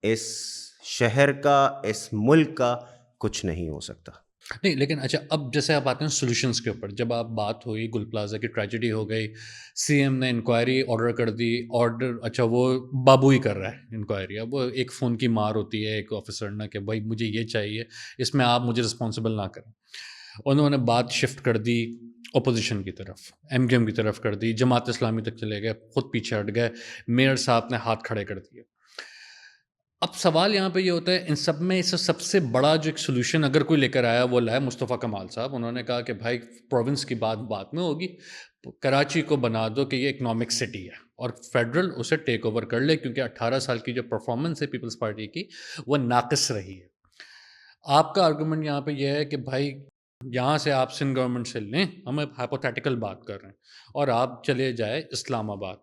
اس شہر کا، اس ملک کا کچھ نہیں ہو سکتا. نہیں لیکن اچھا اب جیسے آپ آتے ہیں سولوشنس کے اوپر، جب آپ بات ہوئی گل پلازا کی ٹریجڈی ہو گئی، سی ایم نے انکوائری آرڈر کر دی، آرڈر اچھا وہ بابو ہی کر رہا ہے انکوائری. اب وہ ایک فون کی مار ہوتی ہے ایک آفیسر نے کہ بھائی مجھے یہ چاہیے، اس میں آپ مجھے رسپانسبل نہ کریں. انہوں نے بات شفٹ کر دی اپوزیشن کی طرف، ایم کیو ایم کی طرف کر دی، جماعت اسلامی تک چلے گئے، خود پیچھے ہٹ گئے، میئر صاحب نے ہاتھ کھڑے کر دیے. اب سوال یہاں پہ یہ ہوتا ہے ان سب میں سے سب سے بڑا جو ایک سولوشن اگر کوئی لے کر آیا وہ لائے مصطفیٰ کمال صاحب. انہوں نے کہا کہ بھائی پروونس کی بات میں ہوگی، کراچی کو بنا دو کہ یہ اکنامک سٹی ہے اور فیڈرل اسے ٹیک اوور کر لے، کیونکہ 18 سال کی جو پرفارمنس ہے پیپلز پارٹی کی وہ ناقص رہی ہے. آپ کا آرگومنٹ یہاں پہ یہ ہے کہ بھائی یہاں سے آپ سندھ گورنمنٹ سے لیں، ہم ہائپوتھیٹیکل بات کر رہے ہیں، اور آپ چلے جائے اسلام آباد.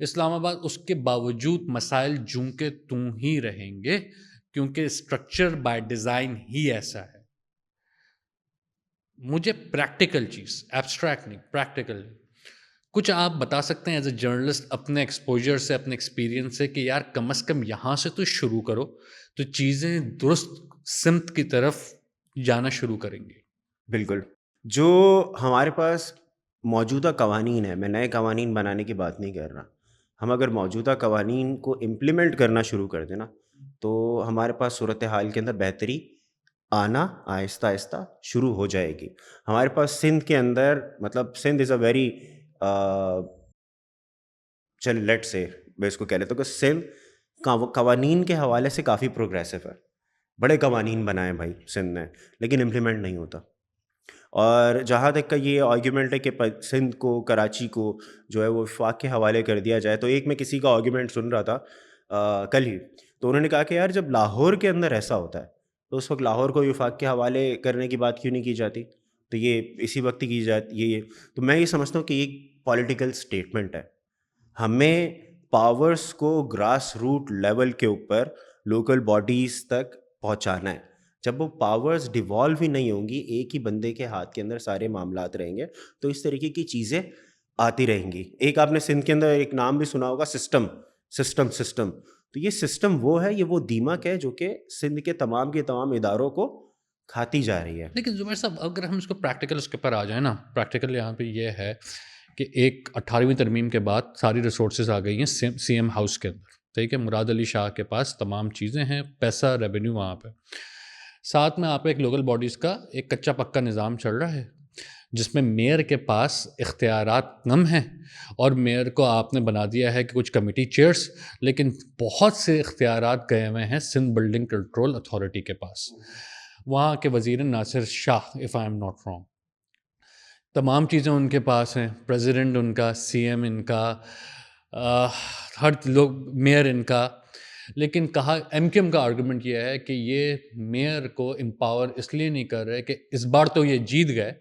اسلام آباد اس کے باوجود مسائل جوں کے توں ہی رہیں گے، کیونکہ اسٹرکچر بائی ڈیزائن ہی ایسا ہے. مجھے پریکٹیکل چیز، ایبسٹریکٹ نہیں، پریکٹیکل کچھ آپ بتا سکتے ہیں ایز اے جرنلسٹ اپنے ایکسپوجر سے، اپنے ایکسپیرینس سے، کہ یار کم از کم یہاں سے تو شروع کرو تو چیزیں درست سمت کی طرف جانا شروع کریں گے. بالکل. جو ہمارے پاس موجودہ قوانین ہے، میں نئے قوانین بنانے کی بات نہیں کر رہا، ہم اگر موجودہ قوانین کو امپلیمنٹ کرنا شروع کر دیں نا، تو ہمارے پاس صورتحال کے اندر بہتری آنا آہستہ آہستہ شروع ہو جائے گی. ہمارے پاس سندھ کے اندر، مطلب سندھ از اے ویری لیٹ سے میں اس کو کہہ لیتا ہوں کہ سندھ قوانین کے حوالے سے کافی پروگریسو ہے. بڑے قوانین بنائے بھائی سندھ نے، لیکن امپلیمنٹ نہیں ہوتا. اور جہاں تک کا یہ آرگیومنٹ ہے کہ سندھ کو، کراچی کو جو ہے وہ وفاق کے حوالے کر دیا جائے، تو ایک میں کسی کا آرگیومنٹ سن رہا تھا کل ہی، تو انہوں نے کہا کہ یار جب لاہور کے اندر ایسا ہوتا ہے تو اس وقت لاہور کو وفاق کے حوالے کرنے کی بات کیوں نہیں کی جاتی؟ تو یہ اسی وقت کی جاتی یہ. تو میں یہ سمجھتا ہوں کہ یہ پولیٹیکل اسٹیٹمنٹ ہے. ہمیں پاورز کو گراس روٹ لیول کے اوپر لوکل باڈیز تک پہنچانا ہے. جب وہ پاورز ڈیوالو ہی نہیں ہوں گی، ایک ہی بندے کے ہاتھ کے اندر سارے معاملات رہیں گے، تو اس طریقے کی چیزیں آتی رہیں گی. ایک آپ نے سندھ کے اندر ایک نام بھی سنا ہوگا، سسٹم. تو یہ سسٹم وہ ہے، یہ وہ دیمک ہے جو کہ سندھ کے تمام اداروں کو کھاتی جا رہی ہے. لیکن زبیر صاحب اگر ہم اس کو پریکٹیکل اس کے اوپر آ جائیں نا، پریکٹیکل یہاں پہ یہ ہے کہ ایک 18ویں ترمیم کے بعد ساری ریسورسز آ گئی ہیں سی ایم ہاؤس کے اندر. ٹھیک ہے، مراد علی شاہ کے پاس تمام چیزیں ہیں، پیسہ، ریونیو وہاں پہ. ساتھ میں آپ ایک لوکل باڈیز کا ایک کچا پکا نظام چل رہا ہے جس میں میئر کے پاس اختیارات کم ہیں، اور میئر کو آپ نے بنا دیا ہے کہ کچھ کمیٹی چیئرس، لیکن بہت سے اختیارات گئے ہوئے ہیں سندھ بلڈنگ کنٹرول اتھارٹی کے پاس. وہاں کے وزیر Nasir Shah, if I am not wrong, تمام چیزیں ان کے پاس ہیں، پریزیڈنٹ ان کا، سی ایم ان کا، ہر لوگ، میئر ان کا. لیکن کہا ایم کیو ایم کا آرگومنٹ یہ ہے کہ یہ میئر کو امپاور اس لیے نہیں کر رہے کہ اس بار تو یہ جیت گئے،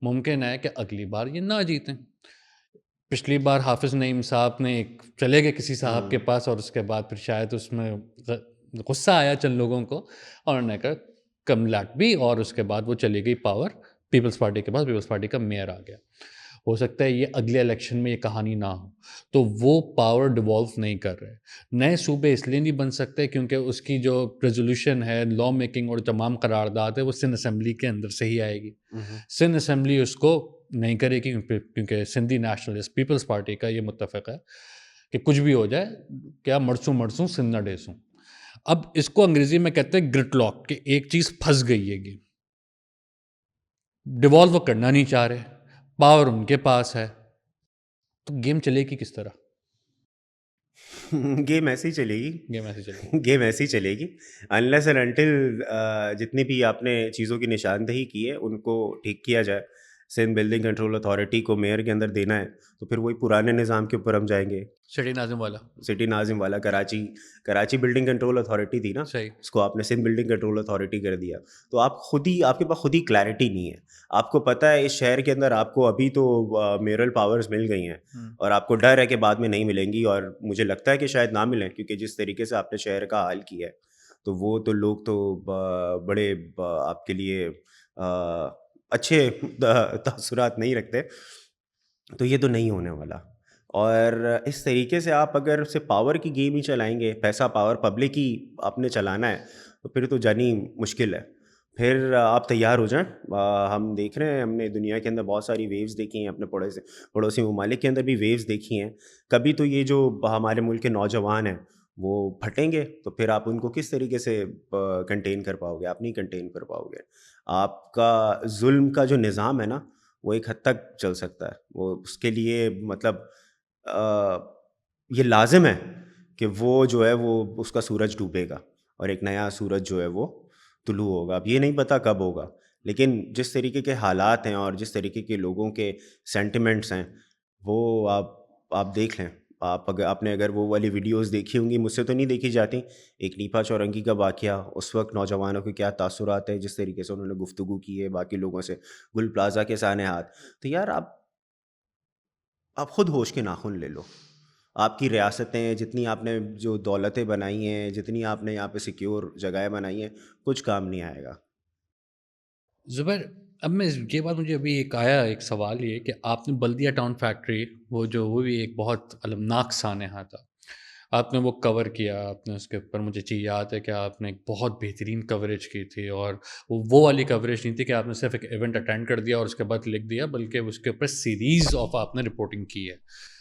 ممکن ہے کہ اگلی بار یہ نہ جیتیں. پچھلی بار حافظ نعیم صاحب نے ایک چلے گئے کسی صاحب کے پاس، اور اس کے بعد پھر شاید اس میں غصہ آیا چند لوگوں کو، اور انہوں نے کہا کم لیٹ بھی، اور اس کے بعد وہ چلی گئی پاور پیپلز پارٹی کے پاس، پیپلز پارٹی کا میئر آ گیا. ہو سکتا ہے یہ اگلے الیکشن میں یہ کہانی نہ ہو، تو وہ پاور ڈیوالو نہیں کر رہے. نئے صوبے اس لیے نہیں بن سکتے کیونکہ اس کی جو ریزولوشن ہے، لا میکنگ اور تمام قرارداد ہے، وہ سندھ اسمبلی کے اندر سے ہی آئے گی. سندھ اسمبلی اس کو نہیں کرے گی کیونکہ سندھی نیشنلسٹ پیپلز پارٹی کا یہ متفق ہے کہ کچھ بھی ہو جائے، کیا مرسوں مرسوں سندھ نہ ڈیسوں. اب اس کو انگریزی میں کہتے ہیں گرٹ لاک، کہ ایک چیز پھنس گئی ہے، گیم ڈیوالو کرنا نہیں چاہ رہے، پاور ان کے پاس ہے، تو گیم چلے گی کس طرح؟ گیم ایسے ہی چلے گی. گیم ایسے چلے گی. گیم ایسے ہی چلے گی انلیس اینڈ انٹل جتنی بھی آپ نے چیزوں کی نشاندہی کی ہے ان کو ٹھیک کیا جائے. سندھ بلڈنگ کنٹرول اتھارٹی کو میئر کے اندر دینا ہے تو پھر وہی پرانے نظام کے اوپر ہم جائیں گے. سٹی ناظم والا. سٹی ناظم والا کراچی بلڈنگ کنٹرول اتھارٹی تھی نا، صحیح. اس کو آپ نے سندھ بلڈنگ کنٹرول اتھارٹی کر دیا. تو آپ کے پاس خود ہی کلیئرٹی نہیں ہے. آپ کو پتہ ہے اس شہر کے اندر آپ کو ابھی تو میئرل پاورز مل گئی ہیں، اور آپ کو ڈر ہے کہ بعد میں نہیں ملیں گی، اور مجھے لگتا ہے کہ شاید نہ ملیں، کیونکہ جس طریقے سے آپ نے شہر کا حال کیا ہے تو وہ تو لوگ تو بڑے آپ کے لیے اچھے تاثرات نہیں رکھتے. تو یہ تو نہیں ہونے والا. اور اس طریقے سے آپ اگر صرف پاور کی گیم ہی چلائیں گے، پیسہ پاور پبلک ہی آپ نے چلانا ہے، تو پھر تو جانی مشکل ہے. پھر آپ تیار ہو جائیں. ہم دیکھ رہے ہیں، ہم نے دنیا کے اندر بہت ساری ویوز دیکھی ہیں، اپنے پڑوسی ممالک کے اندر بھی ویوز دیکھی ہیں. کبھی تو یہ جو ہمارے ملک کے نوجوان ہیں وہ پھٹیں گے، تو پھر آپ ان کو کس طریقے سے کنٹین کر پاؤ گے؟ آپ نہیں کنٹین کر پاؤ گے. آپ کا ظلم کا جو نظام ہے نا، وہ ایک حد تک چل سکتا ہے. وہ اس کے لیے مطلب یہ لازم ہے کہ وہ جو ہے وہ اس کا سورج ڈوبے گا اور ایک نیا سورج جو ہے وہ طلوع ہوگا. اب یہ نہیں پتہ کب ہوگا، لیکن جس طریقے کے حالات ہیں اور جس طریقے کے لوگوں کے سینٹیمنٹس ہیں وہ آپ دیکھ لیں. آپ نے اگر وہ والی ویڈیوز دیکھی ہوں گی، مجھ سے تو نہیں دیکھی جاتی، ایک نیپا چورنگی کا واقعہ، اس وقت نوجوانوں کے کیا تاثرات ہیں، جس طریقے سے انہوں نے گفتگو کی ہے باقی لوگوں سے گل پلازا کے سانحات. تو یار آپ خود ہوش کے ناخن لے لو. آپ کی ریاستیں جتنی آپ نے جو دولتیں بنائی ہیں، جتنی آپ نے یہاں پہ سیکیور جگہیں بنائی ہیں، کچھ کام نہیں آئے گا. زبیر، اب میں یہ بات مجھے ابھی ایک سوال یہ کہ آپ نے بلدیہ ٹاؤن فیکٹری، وہ بھی ایک بہت المناک سانحہ تھا، آپ نے وہ کور کیا، آپ نے اس کے اوپر، مجھے یاد ہے کہ آپ نے ایک بہت بہترین کوریج کی تھی، اور وہ والی کوریج نہیں تھی کہ آپ نے صرف ایک ایونٹ اٹینڈ کر دیا اور اس کے بعد لکھ دیا، بلکہ اس کے اوپر سیریز آف آپ نے رپورٹنگ کی ہے.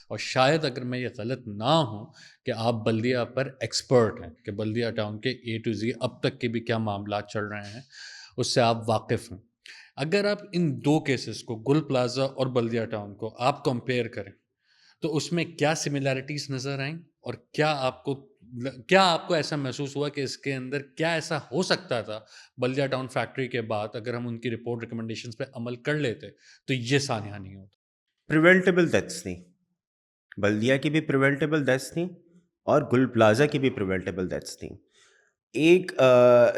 اور شاید اگر میں یہ غلط نہ ہوں کہ آپ بلدیہ پر ایکسپرٹ ہیں، کہ بلدیہ ٹاؤن کے اے ٹو زی اب تک کے بھی کیا معاملات چل رہے ہیں اس سے آپ واقف ہیں. اگر آپ ان دو کیسز کو، گل پلازا اور بلدیہ ٹاؤن کو، آپ کمپیئر کریں تو اس میں کیا سملیرٹیز نظر آئیں، اور کیا آپ کو ایسا محسوس ہوا کہ اس کے اندر کیا ایسا ہو سکتا تھا بلدیہ ٹاؤن فیکٹری کے بعد اگر ہم ان کی رپورٹ ریکمنڈیشنز پہ عمل کر لیتے تو یہ سانحہ نہیں ہوتا؟ پریونٹیبل ڈیتھس تھیں، بلدیہ کی بھی پریونٹیبل ڈیتھس تھیں اور گل پلازا کی بھی پریونٹیبل ڈیتھس تھیں. ایک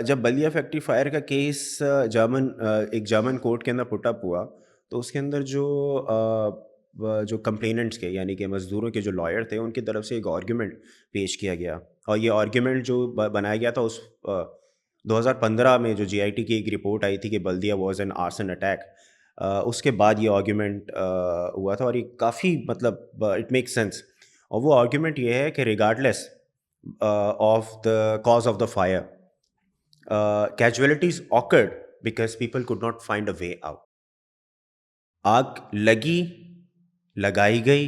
جب بلدیہ فیکٹری فائر کا کیس ایک جرمن کورٹ کے اندر پٹ اپ ہوا تو اس کے اندر جو کمپلیننٹس کے، یعنی کہ مزدوروں کے جو لائر تھے، ان کی طرف سے ایک آرگیومنٹ پیش کیا گیا، اور یہ آرگیومنٹ جو بنایا گیا تھا اس 2015 میں جو GIT کی ایک رپورٹ آئی تھی کہ بلدیہ واز این آرسن اٹیک، اس کے بعد یہ آرگیومنٹ ہوا تھا. اور یہ کافی مطلب اٹ میک سینس. اور وہ آرگیومنٹ یہ ہے کہ regardless of the cause of the fire, casualties occurred because people could not find a way out. آگ لگائی گئی،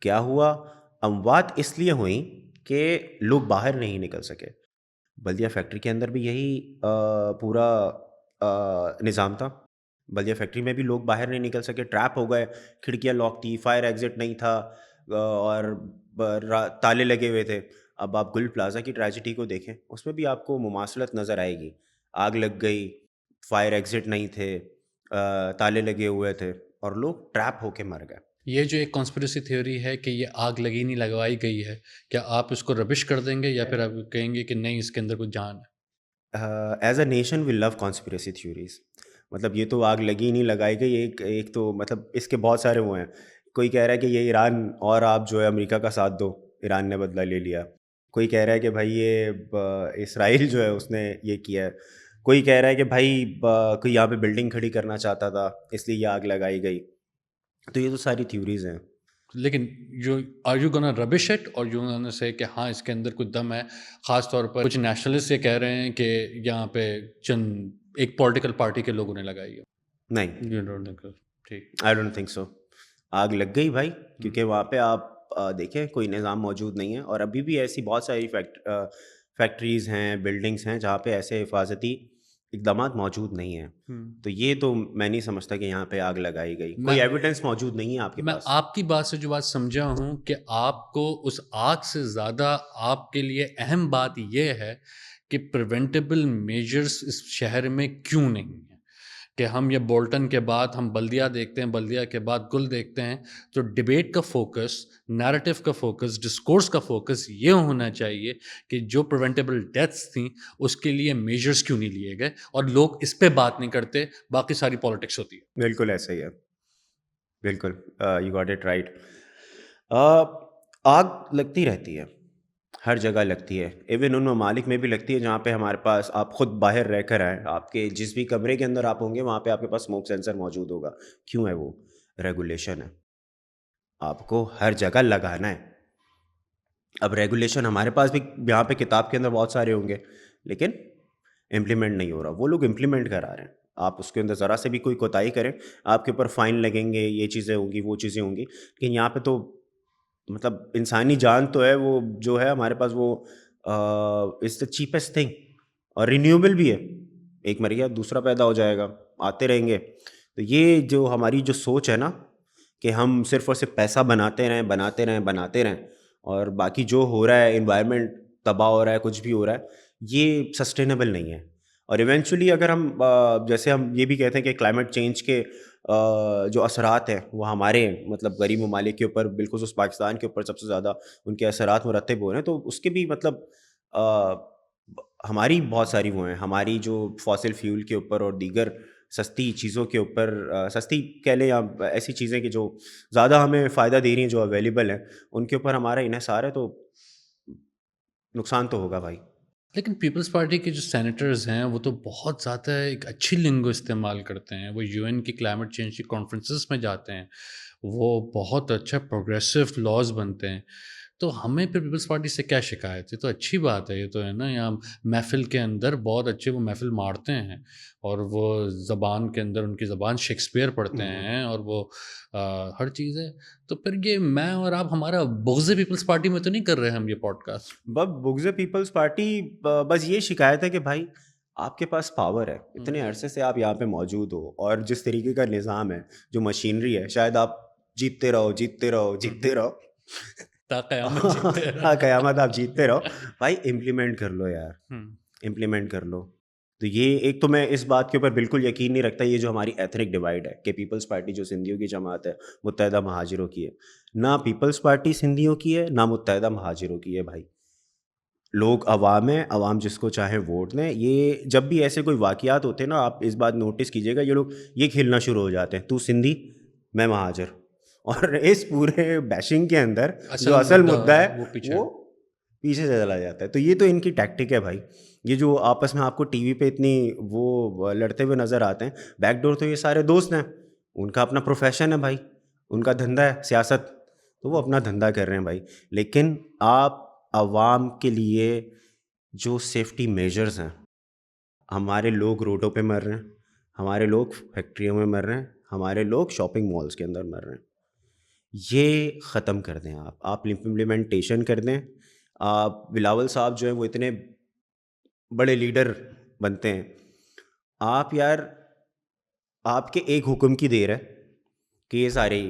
کیا ہوا؟ اموات اس لیے ہوئیں کہ لوگ باہر نہیں نکل سکے. بلدیہ فیکٹری کے اندر بھی یہی پورا نظام تھا. بلدیہ فیکٹری میں بھی لوگ باہر نہیں نکل سکے, ٹریپ ہو گئے, کھڑکیاں لاک تھی, فائر ایگزٹ نہیں تھا, اور تالے لگے ہوئے تھے. اب آپ گل پلازا کی ٹریجڈی کو دیکھیں, اس میں بھی آپ کو مماثلت نظر آئے گی. آگ لگ گئی, فائر ایگزٹ نہیں تھے, تالے لگے ہوئے تھے, اور لوگ ٹریپ ہو کے مر گئے. یہ جو ایک کانسپریسی تھیوری ہے کہ یہ آگ لگی نہیں لگوائی گئی ہے, کیا آپ اس کو ربش کر دیں گے یا پھر آپ کہیں گے کہ نہیں اس کے اندر کوئی جان ہے؟ As a nation we love conspiracy theories. مطلب یہ تو آگ لگی نہیں لگائی گئی, ایک تو مطلب اس کے بہت سارے وہ ہیں. کوئی کہہ رہا ہے کہ یہ ایران اور آپ جو ہے امریکہ کا ساتھ دو, ایران نے بدلہ لے لیا. کوئی کہہ رہا ہے کہ بھائی یہ اسرائیل جو ہے اس نے یہ کیا ہے. کوئی کہہ رہا ہے کہ بھائی کوئی یہاں پہ بلڈنگ کھڑی کرنا چاہتا تھا اس لیے یہ آگ لگائی گئی. تو یہ تو ساری تھیوریز ہیں. لیکن آر یو گونا ربش اٹ اور یو گونا سے کہ ہاں اس کے اندر کچھ دم ہے؟ خاص طور پر کچھ نیشنلسٹ یہ کہہ رہے ہیں کہ یہاں پہ چند ایک پولیٹیکل پارٹی کے لوگوں نے لگائی ہے. نہیں, You don't think so؟ ٹھیک. I don't think so. آگ لگ گئی بھائی, کیونکہ وہاں پہ آپ دیکھیں کوئی نظام موجود نہیں ہے, اور ابھی بھی ایسی بہت ساری فیکٹریز ہیں, بلڈنگس ہیں جہاں پہ ایسے حفاظتی اقدامات موجود نہیں ہیں. تو یہ تو میں نہیں سمجھتا کہ یہاں پہ آگ لگائی گئی. کوئی ایویڈنس موجود نہیں ہے آپ کے میں پاس. آپ کی بات سے جو بات سمجھا ہوں کہ آپ کو اس آگ سے زیادہ آپ کے لیے اہم بات یہ ہے کہ پریونٹیبل میجرز اس شہر میں کیوں نہیں ہیں. کہ ہم یہ بولٹن کے بعد ہم بلدیہ دیکھتے ہیں, بلدیہ کے بعد گل دیکھتے ہیں, تو ڈبیٹ کا فوکس, نیریٹو کا فوکس, ڈسکورس کا فوکس یہ ہونا چاہیے کہ جو پریونٹیبل ڈیتھس تھیں اس کے لیے میجرز کیوں نہیں لیے گئے, اور لوگ اس پہ بات نہیں کرتے, باقی ساری پالیٹکس ہوتی ہے. بالکل ایسا ہی ہے, بالکل, یو گاٹ اٹ رائٹ. آگ لگتی رہتی ہے, ہر جگہ لگتی ہے. ایون ان ممالک میں بھی لگتی ہے جہاں پہ ہمارے پاس, آپ خود باہر رہ کر آئیں, آپ کے جس بھی کمرے کے اندر آپ ہوں گے وہاں پہ آپ کے پاس اسموک سینسر موجود ہوگا. کیوں ہے وہ؟ ریگولیشن ہے, آپ کو ہر جگہ لگانا ہے. اب ریگولیشن ہمارے پاس بھی یہاں پہ کتاب کے اندر بہت سارے ہوں گے, لیکن امپلیمنٹ نہیں ہو رہا. وہ لوگ امپلیمنٹ کرا رہے ہیں, آپ اس کے اندر ذرا سے بھی کوئی کوتاہی کریں آپ کے اوپر فائن لگیں گے, یہ چیزیں ہوں گی, وہ چیزیں ہوں گی. لیکن یہاں پہ تو مطلب انسانی جان تو ہے, وہ جو ہے ہمارے پاس, وہ از دا چیپسٹ تھنگ, اور رینیوبل بھی ہے. ایک مر گیا دوسرا پیدا ہو جائے گا, آتے رہیں گے. تو یہ جو ہماری جو سوچ ہے نا کہ ہم صرف اور صرف پیسہ بناتے رہیں, اور باقی جو ہو رہا ہے انوائرمنٹ تباہ ہو رہا ہے, کچھ بھی ہو رہا ہے, یہ سسٹینیبل نہیں ہے. اور ایونچولی اگر ہم جیسے ہم یہ بھی کہتے ہیں کہ کلائمیٹ چینج کے جو اثرات ہیں وہ ہمارے مطلب غریب ممالک کے اوپر, بالخصوص پاکستان کے اوپر سب سے زیادہ ان کے اثرات مرتب ہو رہے ہیں, تو اس کے بھی مطلب ہماری بہت ساری وہ ہیں, ہماری جو فاسل فیول کے اوپر اور دیگر سستی چیزوں کے اوپر, سستی کہہ لیں یا ایسی چیزیں کہ جو زیادہ ہمیں فائدہ دے رہی ہیں, جو اویلیبل ہیں, ان کے اوپر ہمارا انحصار ہے, تو نقصان تو ہوگا بھائی. لیکن پیپلز پارٹی کے جو سینیٹرز ہیں وہ تو بہت زیادہ ایک اچھی لنگو استعمال کرتے ہیں. وہ UN کی کلائمیٹ چینج کی کانفرنسز میں جاتے ہیں, وہ بہت اچھا پروگریسو لاز بنتے ہیں. تو ہمیں پھر پیپلز پارٹی سے کیا شکایت ہے؟ تو اچھی بات ہے یہ تو, ہے نا. یہاں محفل کے اندر بہت اچھے وہ محفل مارتے ہیں, اور وہ زبان کے اندر ان کی زبان شیکسپیئر پڑھتے ہیں, اور وہ ہر چیز ہے. تو پھر یہ میں اور آپ ہمارا بغض پیپلز پارٹی میں تو نہیں کر رہے ہم یہ پوڈ کاسٹ. بغض پیپلز پارٹی بس یہ شکایت ہے کہ بھائی آپ کے پاس پاور ہے, اتنے عرصے سے آپ یہاں پہ موجود ہو, اور جس طریقے کا نظام ہے, جو مشینری ہے, شاید آپ جیتتے رہو ہاں, قیامت آپ جیتتے رہو بھائی. امپلیمنٹ کر لو یار, امپلیمنٹ کر لو. تو یہ ایک تو میں اس بات کے اوپر بالکل یقین نہیں رکھتا, یہ جو ہماری ایتھنک ڈیوائڈ ہے کہ پیپلز پارٹی جو سندھیوں کی جماعت ہے متحدہ مہاجروں کی ہے, نہ پیپلز پارٹی سندھیوں کی ہے نہ متحدہ مہاجروں کی ہے بھائی. لوگ عوام ہیں, عوام جس کو چاہے ووٹ دیں. یہ جب بھی ایسے کوئی واقعات ہوتے ہیں نا, آپ اس بات نوٹس کیجیے گا, یہ لوگ یہ کھیلنا شروع ہو جاتے ہیں, تو سندھی میں مہاجر, اور اس پورے بیشنگ کے اندر جو اصل مدعا ہے وہ پیچھے سے چلا جاتا ہے. تو یہ تو ان کی ٹیکٹک ہے بھائی. یہ جو آپس میں آپ کو ٹی وی پہ اتنی وہ لڑتے ہوئے نظر آتے ہیں, بیک ڈور تو یہ سارے دوست ہیں, ان کا اپنا پروفیشن ہے بھائی, ان کا دھندا ہے سیاست, تو وہ اپنا دھندا کر رہے ہیں بھائی. لیکن آپ عوام کے لیے جو سیفٹی میجرز ہیں, ہمارے لوگ روڈوں پہ مر رہے ہیں, ہمارے لوگ فیکٹریوں میں مر رہے ہیں, ہمارے لوگ شاپنگ مالز کے اندر مر رہے ہیں, یہ ختم کر دیں آپ امپلیمنٹیشن کر دیں. آپ بلاول صاحب جو ہیں وہ اتنے بڑے لیڈر بنتے ہیں, آپ یار آپ کے ایک حکم کی دیر ہے کہ یہ سارے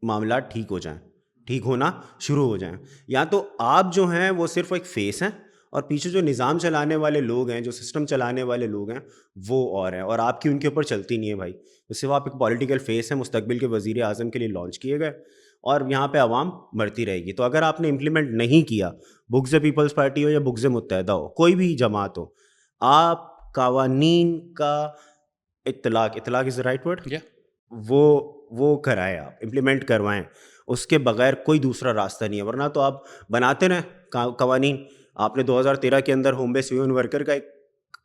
معاملات ٹھیک ہو جائیں، ٹھیک ہونا شروع ہو جائیں. یا تو آپ جو ہیں وہ صرف ایک فیس ہیں، اور پیچھے جو نظام چلانے والے لوگ ہیں، جو سسٹم چلانے والے لوگ ہیں وہ اور ہیں، اور آپ کی ان کے اوپر چلتی نہیں ہے بھائی. تو صرف آپ ایک پولیٹیکل فیس ہیں، مستقبل کے وزیر اعظم کے لیے لانچ کیے گئے، اور یہاں پہ عوام مرتی رہے گی. تو اگر آپ نے امپلیمنٹ نہیں کیا، بغض پیپلز پارٹی ہو یا بغض متحدہ ہو، کوئی بھی جماعت ہو، آپ قوانین کا اطلاق از رائٹ ورڈ، وہ کرائیں، آپ امپلیمنٹ کروائیں. اس کے بغیر کوئی دوسرا راستہ نہیں ہے. ورنہ تو آپ بناتے رہیں قوانین. آپ نے 2013 کے اندر ہوم بیس ویمن ورکر کا ایک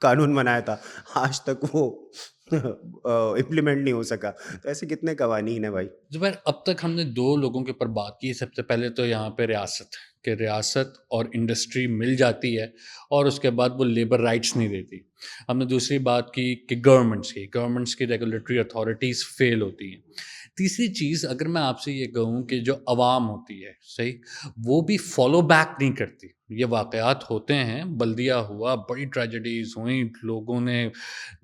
قانون بنایا تھا، آج تک وہ امپلیمنٹ نہیں ہو سکا. تو ایسے کتنے قوانین ہیں بھائی. زبیر، اب تک ہم نے دو لوگوں کے اوپر بات کی. سب سے پہلے تو یہاں پہ ریاست، کہ ریاست اور انڈسٹری مل جاتی ہے اور اس کے بعد وہ لیبر رائٹس نہیں دیتی. ہم نے دوسری بات کی کہ گورنمنٹس کی ریگولیٹری اتھارٹیز فیل ہوتی ہیں. تیسری چیز، اگر میں آپ سے یہ کہوں کہ جو عوام ہوتی ہے، صحیح، وہ بھی فالو بیک نہیں کرتی. یہ واقعات ہوتے ہیں، بلدیہ ہوا، بڑی ٹریجڈیز ہوئیں، لوگوں نے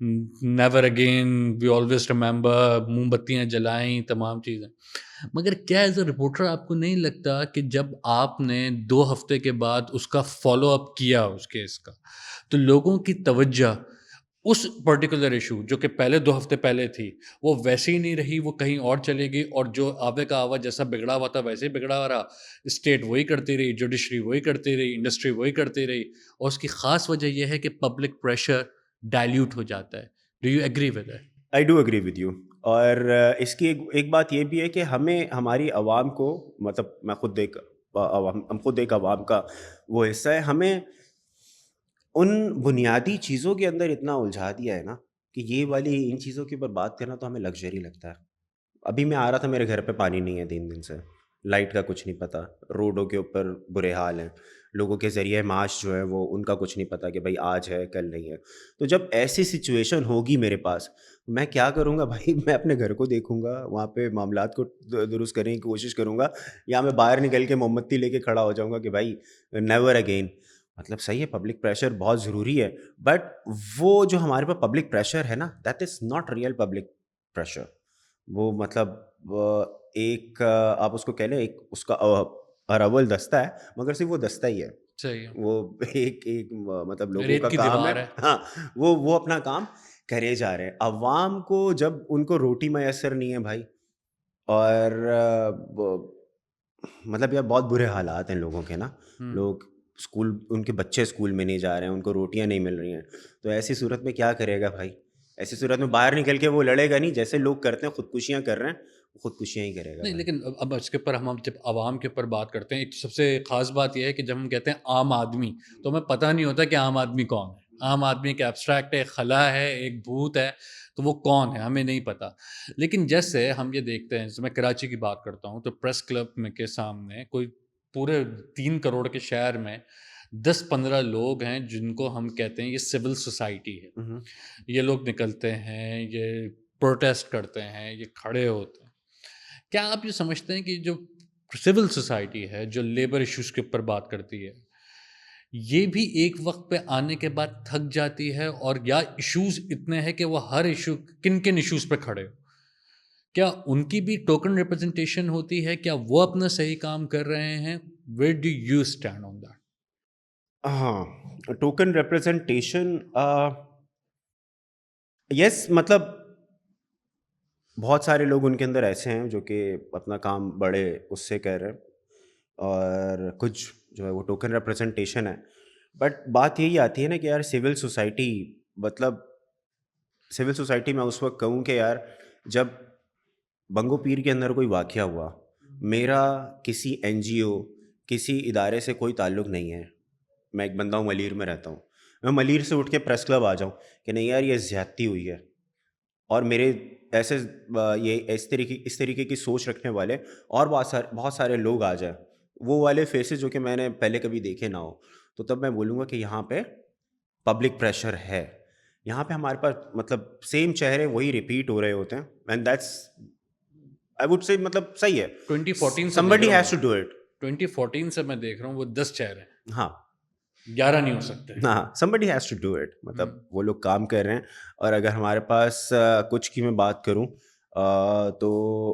never again we always remember, موم بتیاں جلائیں، تمام چیزیں. مگر کیا ایز اے رپورٹر آپ کو نہیں لگتا کہ جب آپ نے 2 ہفتے کے بعد اس کا فالو اپ کیا اس کیس کا، تو لوگوں کی توجہ اس پرٹیکولر ایشو جو کہ پہلے 2 ہفتے پہلے تھی، وہ ویسے ہی نہیں رہی، وہ کہیں اور چلے گئی، اور جو آوے کا آوا جیسا بگڑا ہوا تھا ویسے ہی بگڑا ہوا رہا. اسٹیٹ وہی کرتی رہی، جوڈیشری وہی کرتی رہی، انڈسٹری وہی کرتی رہی. اور اس کی خاص وجہ یہ ہے کہ پبلک پریشر ڈائلیوٹ ہو جاتا ہے. Do you agree with it? I do agree with you. اور اس کی ایک بات یہ بھی ہے کہ ہمیں ہماری عوام کو، مطلب میں خود ہم خود ایک عوام کا وہ حصہ ہے، ہمیں ان بنیادی چیزوں کے اندر اتنا الجھا دیا ہے نا کہ یہ والی ان چیزوں کے اوپر بات کرنا تو ہمیں لگژری لگتا ہے. ابھی میں آ رہا تھا، میرے گھر پہ پانی نہیں ہے 3 دن سے، لائٹ کا کچھ نہیں پتہ، روڈوں کے اوپر برے حال ہیں، لوگوں کے ذریعے معاش جو ہے وہ ان کا کچھ نہیں پتہ کہ بھائی آج ہے کل نہیں ہے. تو جب ایسی سچویشن ہوگی میرے پاس، میں کیا کروں گا بھائی؟ میں اپنے گھر کو دیکھوں گا، وہاں پہ معاملات کو درست کرنے کی کوشش کروں گا، یا میں باہر نکل کے موم بتی لے کے کھڑا ہو جاؤں گا کہ بھائی نیور اگین. مطلب صحیح ہے، پبلک پریشر بہت ضروری ہے، بٹ وہ جو ہمارے پاس پبلک پریشر ہے نا، that is not real public pressure. وہ مطلب ایک آپ اس کو کہہ لیں، ایک اس کا اراول دستہ ہے، مگر صرف وہ دستہ ہی ہے. صحیح ہے، وہ ایک مطلب لوگوں ریت کا کی کام ہے، دیوار ہے. ہاں، وہ اپنا کام کرے جا رہے ہیں. عوام کو جب ان کو روٹی میسر نہیں ہے بھائی، اور مطلب یار بہت برے حالات ہیں لوگوں کے نا. لوگ اسکول، ان کے بچے اسکول میں نہیں جا رہے ہیں، ان کو روٹیاں نہیں مل رہی ہیں. تو ایسی صورت میں کیا کرے گا بھائی؟ ایسی صورت میں باہر نکل کے وہ لڑے گا نہیں. جیسے لوگ کرتے ہیں، خودکشیاں کر رہے ہیں، وہ خودکشیاں ہی کرے گا نہیں، بھائی. لیکن اب اس کے اوپر ہم جب عوام کے اوپر بات کرتے ہیں، ایک سب سے خاص بات یہ ہے کہ جب ہم کہتے ہیں عام آدمی، تو ہمیں پتہ نہیں ہوتا کہ عام آدمی کون ہے. عام آدمی ایک ایبسٹریکٹ ہے، ایک خلا ہے، ایک بھوت ہے، تو وہ کون ہے ہمیں نہیں پتہ. لیکن جیسے ہم یہ دیکھتے ہیں، جیسے میں کراچی کی بات کرتا ہوں، تو پریس کلب میں کے سامنے کوئی پورے 3 کروڑ کے شہر میں 10-15 لوگ ہیں جن کو ہم کہتے ہیں یہ سول سوسائٹی ہے. یہ لوگ نکلتے ہیں، یہ پروٹیسٹ کرتے ہیں، یہ کھڑے ہوتے ہیں. کیا آپ یہ سمجھتے ہیں کہ جو سول سوسائٹی ہے، جو لیبر ایشوز کے اوپر بات کرتی ہے، یہ بھی ایک وقت پہ آنے کے بعد تھک جاتی ہے، اور یا ایشوز اتنے ہیں کہ وہ ہر ایشو، کن کن ایشوز پہ کھڑے ہو، کیا ان کی بھی ٹوکن ریپرزنٹیشن ہوتی ہے؟ کیا وہ اپنا صحیح کام کر رہے ہیں؟ Where do you stand on that? ہاں، ٹوکن ریپرزنٹیشن، یس، مطلب بہت سارے لوگ ان کے اندر ایسے ہیں جو کہ اپنا کام بڑے اس سے کر رہے ہیں، اور کچھ جو ہے وہ ٹوکن ریپرزنٹیشن ہے. بٹ بات یہی آتی ہے نا کہ یار سول سوسائٹی، مطلب سول سوسائٹی میں اس وقت کہوں کہ یار جب بنگو پیر کے اندر کوئی واقعہ ہوا، میرا کسی این جی او، کسی ادارے سے کوئی تعلق نہیں ہے. میں ایک بندہ ہوں، ملیر میں رہتا ہوں، میں ملیر سے اٹھ کے پریس کلب آ جاؤں کہ نہیں یار یہ زیادتی ہوئی ہے، اور میرے ایسے یہ اس طریقے کی سوچ رکھنے والے اور بہت سارے لوگ آ جائیں، وہ والے فیسز جو کہ میں نے پہلے کبھی دیکھے نہ ہو، تو تب میں بولوں گا کہ یہاں پہ پبلک پریشر ہے. یہاں پہ ہمارے پاس مطلب سیم چہرے وہی ریپیٹ ہو رہے ہوتے ہیں، and that's I would say مطلب صحیح ہے. 2014 سے دیکھ somebody رہا ہوں has to do it. 2014 سے میں دیکھ رہا ہوں وہ 10 چہرے ہیں. ہاں، 11 نہیں ہو سکتے. ہاں somebody has to do it. مطلب وہ لوگ کام کر رہے ہیں. اور اگر ہمارے پاس کچھ کی میں بات کروں تو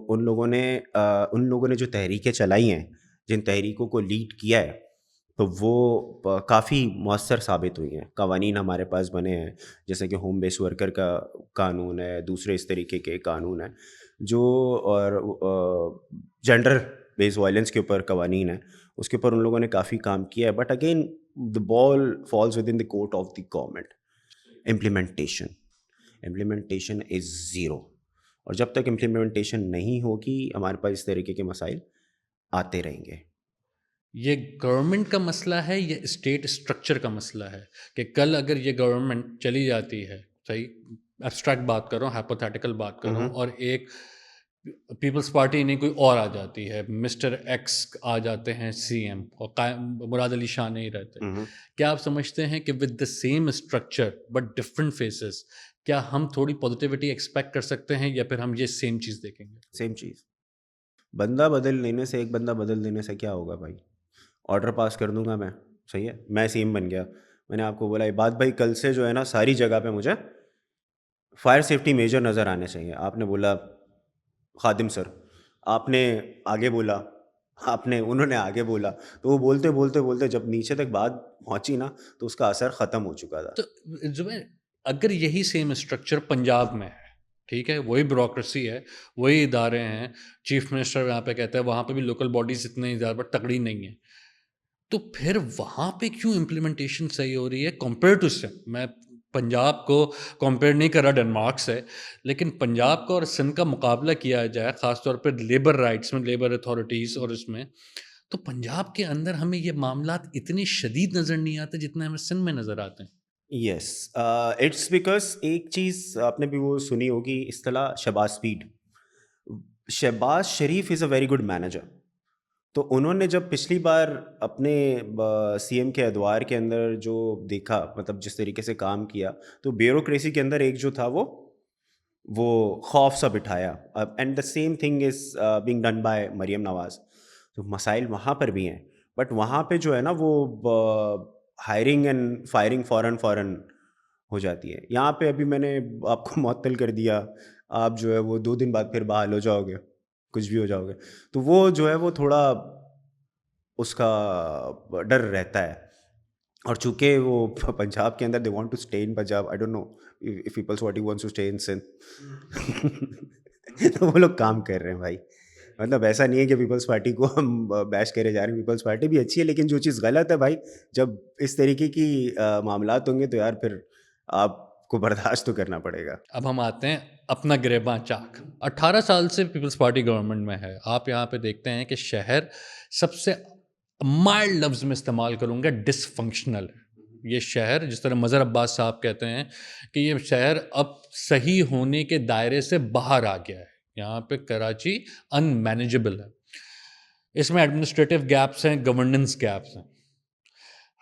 ان لوگوں نے جو تحریکیں چلائی ہیں, جن تحریکوں کو لیڈ کیا ہے, تو وہ کافی مؤثر ثابت ہوئی ہیں. قوانین ہمارے پاس بنے ہیں جیسے کہ ہوم بیس ورکر کا قانون ہے, دوسرے اس طریقے کے قانون ہیں جو, اور جینڈر بیس وائلنس کے اوپر قوانین ہیں, اس کے اوپر ان لوگوں نے کافی کام کیا ہے. But again the ball falls within the court of the government. implementation is zero. اور جب تک implementation نہیں ہوگی ہمارے پاس اس طریقے کے مسائل آتے رہیں گے. یہ گورنمنٹ کا مسئلہ ہے یا اسٹیٹ اسٹرکچر کا مسئلہ ہے کہ کل اگر یہ گورنمنٹ چلی جاتی ہے, صحیح ایبسٹریکٹ بات کر رہا ہوں, ہائپوتھیٹیکل بات کر رہا ہوں, اور ایک پیپلز پارٹی نہیں کوئی اور آ جاتی ہے, مسٹر ایکس آ جاتے ہیں سی ایم, اور مراد علی شاہ نہیں رہتے, کیا آپ سمجھتے ہیں کہ with the same structure but different phases کیا ہم تھوڑی پازیٹیوٹی ایکسپیکٹ کر سکتے ہیں, یا پھر ہم یہ سیم چیز دیکھیں گے؟ سیم چیز. بندہ بدل لینے سے, ایک بندہ بدل دینے سے کیا ہوگا بھائی؟ آرڈر پاس کر دوں گا میں, صحیح ہے, میں سی ایم بن گیا, میں نے آپ کو بولا بات بھائی کل سے جو ہے نا ساری جگہ پہ مجھے فائر سیفٹی میجر نظر آنے چاہیے. آپ نے بولا خادم سر, آپ نے آگے بولا, انہوں نے آگے بولا, تو وہ بولتے بولتے بولتے جب نیچے تک بات پہنچی نا تو اس کا اثر ختم ہو چکا تھا. تو زبیر اگر یہی سیم اسٹرکچر پنجاب میں ہے, ٹھیک ہے, وہی بیوروکریسی ہے, وہی ادارے ہیں, چیف منسٹر یہاں پہ کہتا ہے وہاں پہ بھی لوکل باڈیز اتنے زیادہ تگڑی نہیں ہیں, تو پھر وہاں پہ کیوں امپلیمنٹیشن صحیح ہو رہی ہے کمپیئر ٹو سندھ؟ میں پنجاب کو کمپیئر نہیں کر رہا ڈنمارک سے, لیکن پنجاب کا اور سندھ کا مقابلہ کیا جائے خاص طور پہ لیبر رائٹس میں, لیبر اتھارٹیز اور اس میں, تو پنجاب کے اندر ہمیں یہ معاملات اتنے شدید نظر نہیں آتے جتنے ہمیں سندھ میں نظر آتے ہیں. یس, اٹس بیکاز ایک چیز آپ نے بھی وہ سنی ہوگی اصطلاح Shahbaz speed. Shahbaz Sharif is a very good manager. تو انہوں نے جب پچھلی بار اپنے سی ایم کے ادوار کے اندر جو دیکھا, مطلب جس طریقے سے کام کیا, تو بیوروکریسی کے اندر ایک جو تھا وہ خوف سا بٹھایا. And the same thing is being done by Maryam Nawaz. تو مسائل وہاں پر بھی ہیں, بٹ وہاں پہ جو ہے نا وہ ہائرنگ اینڈ فائرنگ فوراً ہو جاتی ہے. یہاں پہ ابھی میں نے آپ کو معطل کر دیا, آپ جو ہے وہ 2 دن بعد پھر بحال ہو جاؤ گے, کچھ بھی ہو جاؤ گے, تو وہ جو ہے وہ تھوڑا اس کا ڈر رہتا ہے. اور چونکہ وہ پنجاب کے اندر they want to stay in Punjab, I don't know if People's what wants to stay in Sindh, تو وہ لوگ کام کر رہے ہیں بھائی. مطلب ایسا نہیں ہے کہ پیپلز پارٹی کو ہم بیش کرے جا رہے ہیں, پیپلز پارٹی بھی اچھی ہے, لیکن جو چیز غلط ہے بھائی, جب اس طریقے کی معاملات ہوں گے تو یار پھر آپ کو برداشت تو کرنا پڑے گا. اب ہم آتے ہیں اپنا گریباں چاک. 18 سال سے پیپلز پارٹی گورنمنٹ میں ہے. آپ یہاں پہ دیکھتے ہیں کہ شہر سب سے مائلڈ لفظ میں استعمال کروں گا ڈس فنکشنل ہے. یہ شہر, جس طرح مظہر عباس صاحب کہتے ہیں کہ یہ شہر اب صحیح ہونے کے دائرے سے باہر آ گیا ہے. یہاں پہ کراچی ان مینیجبل ہے. اس میں ایڈمنسٹریٹو گیپس ہیں, گورننس گیپس ہیں.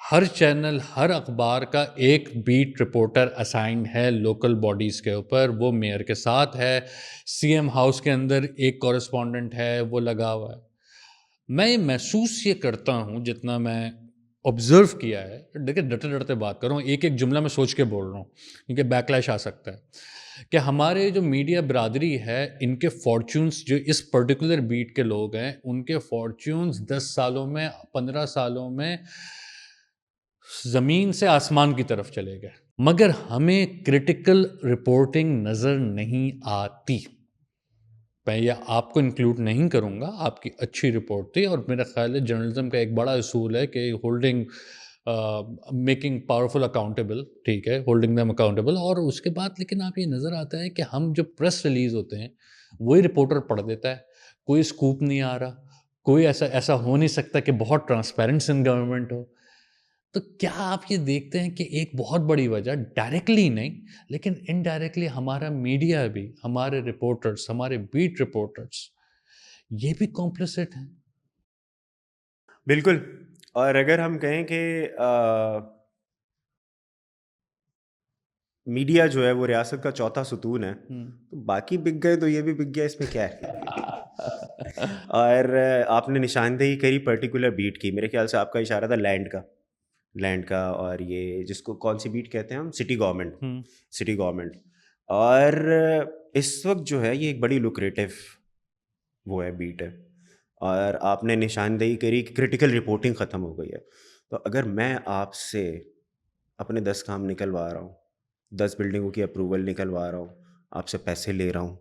ہر چینل, ہر اخبار کا ایک بیٹ رپورٹر اسائنڈ ہے لوکل باڈیز کے اوپر, وہ میئر کے ساتھ ہے. سی ایم ہاؤس کے اندر ایک کورسپونڈنٹ ہے, وہ لگا ہوا ہے. میں یہ محسوس یہ کرتا ہوں, جتنا میں آبزرو کیا ہے, دیکھیں ڈرتے ڈرتے بات کر رہا ہوں, ایک ایک جملہ میں سوچ کے بول رہا ہوں کیونکہ بیک لیش آ سکتا ہے, کہ ہمارے جو میڈیا برادری ہے, ان کے فارچونز, جو اس پرٹیکولر بیٹ کے لوگ ہیں, ان کے فارچونز 10 سالوں میں, 15 سالوں میں زمین سے آسمان کی طرف چلے گئے, مگر ہمیں کرٹیکل رپورٹنگ نظر نہیں آتی. میں یہ آپ کو انکلوڈ نہیں کروں گا, آپ کی اچھی رپورٹ تھی, اور میرا خیال ہے جرنلزم کا ایک بڑا اصول ہے کہ ہولڈنگ, میکنگ پاورفل اکاؤنٹیبل, ٹھیک ہے, ہولڈنگ دیم اکاؤنٹیبل. اور اس کے بعد لیکن آپ یہ نظر آتا ہے کہ ہم جو پریس ریلیز ہوتے ہیں وہی رپورٹر پڑھ دیتا ہے, کوئی اسکوپ نہیں آ رہا, کوئی ایسا ہو نہیں سکتا کہ بہت ٹرانسپیرنٹ ان گورنمنٹ ہو. تو کیا آپ یہ دیکھتے ہیں کہ ایک بہت بڑی وجہ, ڈائریکٹلی نہیں لیکن انڈائریکٹلی, ہمارا میڈیا بھی, ہمارے رپورٹرز, ہمارے بیٹ رپورٹرز, یہ بھی کمپلیسٹ ہیں؟ بالکل. اور اگر ہم کہیں کہ میڈیا جو ہے وہ ریاست کا چوتھا ستون ہے, تو باقی بک گئے تو یہ بھی بک گیا, اس میں کیا ہے. اور آپ نے نشاندہی کری پرٹیکولر بیٹ کی, میرے خیال سے آپ کا اشارہ تھا لینڈ کا. لینڈ کا، اور یہ جس کو کون سی بیٹ کہتے ہیں ہم، سٹی گورنمنٹ. ہوں، سٹی گورنمنٹ. اور اس وقت جو ہے یہ ایک بڑی لوکریٹو وہ ہے، بیٹ ہے. اور آپ نے نشاندہی کری کہ کرٹیکل رپورٹنگ ختم ہو گئی ہے. تو اگر میں آپ سے اپنے 10 کام نکلوا رہا ہوں، 10 بلڈنگوں کی اپروول نکلوا رہا ہوں، آپ سے پیسے لے رہا ہوں،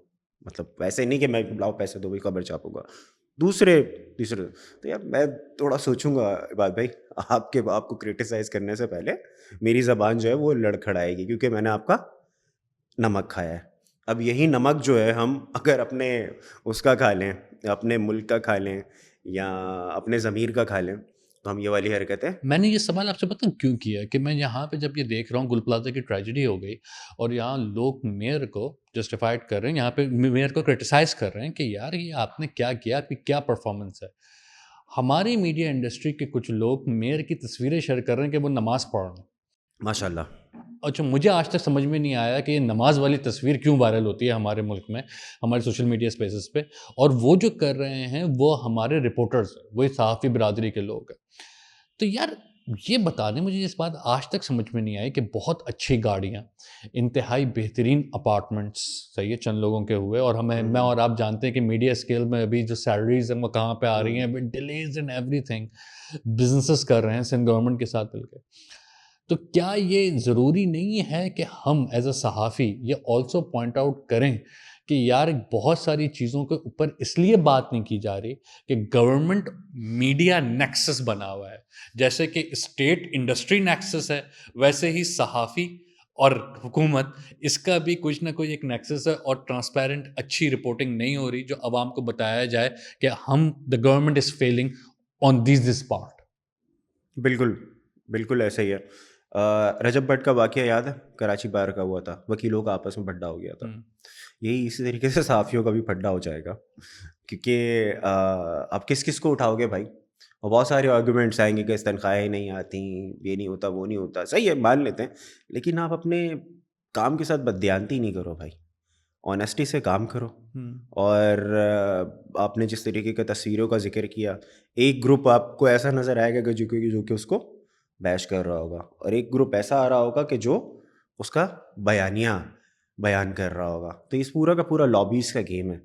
مطلب ویسے نہیں کہ میں لاؤ پیسے دو بھائی خبر چھاپوں گا، دوسرے تیسرے، تو یار میں تھوڑا سوچوں گا عباد بھائی، آپ کو کرٹیسائز کرنے سے پہلے میری زبان جو ہے وہ لڑکھڑائے گی، کیونکہ میں نے آپ کا نمک کھایا ہے. اب یہی نمک جو ہے ہم اگر اپنے اس کا کھا لیں، اپنے ملک کا کھا لیں یا اپنے ضمیر کا کھا لیں، تو ہم یہ والی حرکتیں. میں نے یہ سوال آپ سے پتہ کیوں کیا ہے کہ میں یہاں پہ جب یہ دیکھ رہا ہوں گل پلازا کی ٹریجڈی ہو گئی اور یہاں لوگ میئر کو جسٹیفائڈ کر رہے ہیں، یہاں پہ میئر کو کرٹیسائز کر رہے ہیں کہ یار یہ آپ نے کیا کیا، آپ کی کیا پرفارمنس ہے. ہماری میڈیا انڈسٹری کے کچھ لوگ میئر کی تصویریں شیئر کر رہے ہیں کہ وہ نماز پڑھ رہے ہیں. ماشاء اللہ. اچھا، مجھے آج تک سمجھ میں نہیں آیا کہ یہ نماز والی تصویر کیوں وائرل ہوتی ہے ہمارے ملک میں، ہمارے سوشل میڈیا اسپیسز پہ، اور وہ جو کر رہے ہیں وہ ہمارے رپورٹرز ہیں، وہی صحافی برادری کے لوگ ہیں. تو یار یہ بتا دیں مجھے، اس بات آج تک سمجھ میں نہیں آئی کہ بہت اچھی گاڑیاں، انتہائی بہترین اپارٹمنٹس، صحیح ہے، چند لوگوں کے ہوئے، اور میں اور آپ جانتے ہیں کہ میڈیا اسکیل میں ابھی جو سیلریز ہیں وہ کہاں پہ آ رہی ہیں، delays in every thing, businesses کر رہے ہیں سندھ گورنمنٹ کے ساتھ مل کے. تو کیا یہ ضروری نہیں ہے کہ ہم ایز اے صحافی یہ آلسو پوائنٹ آؤٹ کریں کہ یار بہت ساری چیزوں کے اوپر اس لیے بات نہیں کی جا رہی کہ گورنمنٹ میڈیا نیکسس بنا ہوا ہے، جیسے کہ اسٹیٹ انڈسٹری نیکسس ہے، ویسے ہی صحافی اور حکومت اس کا بھی کچھ نہ کچھ ایک نیکسس ہے، اور ٹرانسپیرنٹ اچھی رپورٹنگ نہیں ہو رہی جو عوام کو بتایا جائے کہ ہم the government is feeling on this part. بالکل بالکل ایسا ہی ہے. رجب بٹ کا واقعہ یاد ہے؟ کراچی بار کا ہوا تھا، وکیلوں کا آپس میں پھڈا ہو گیا تھا. یہی اسی طریقے سے صحافیوں کا بھی پھڈا ہو جائے گا، کیونکہ آپ کس کو اٹھاؤ گے بھائی؟ اور بہت سارے آرگومنٹس آئیں گے کہ اس تنخواہیں نہیں آتی، یہ نہیں ہوتا، وہ نہیں ہوتا. صحیح ہے، مان لیتے ہیں، لیکن آپ اپنے کام کے ساتھ بددیانتی نہیں کرو بھائی، آنیسٹی سے کام کرو. اور آپ نے جس طریقے کا تصویروں کا ذکر کیا، ایک گروپ آپ کو ایسا نظر آئے گا جو کہ اس کو بیش کر رہا ہوگا، اور ایک گروپ ایسا آ رہا ہوگا کہ جو اس کا بیانیہ بیان کر رہا ہوگا. تو اس پورا کا پورا لابیز کا گیم ہے.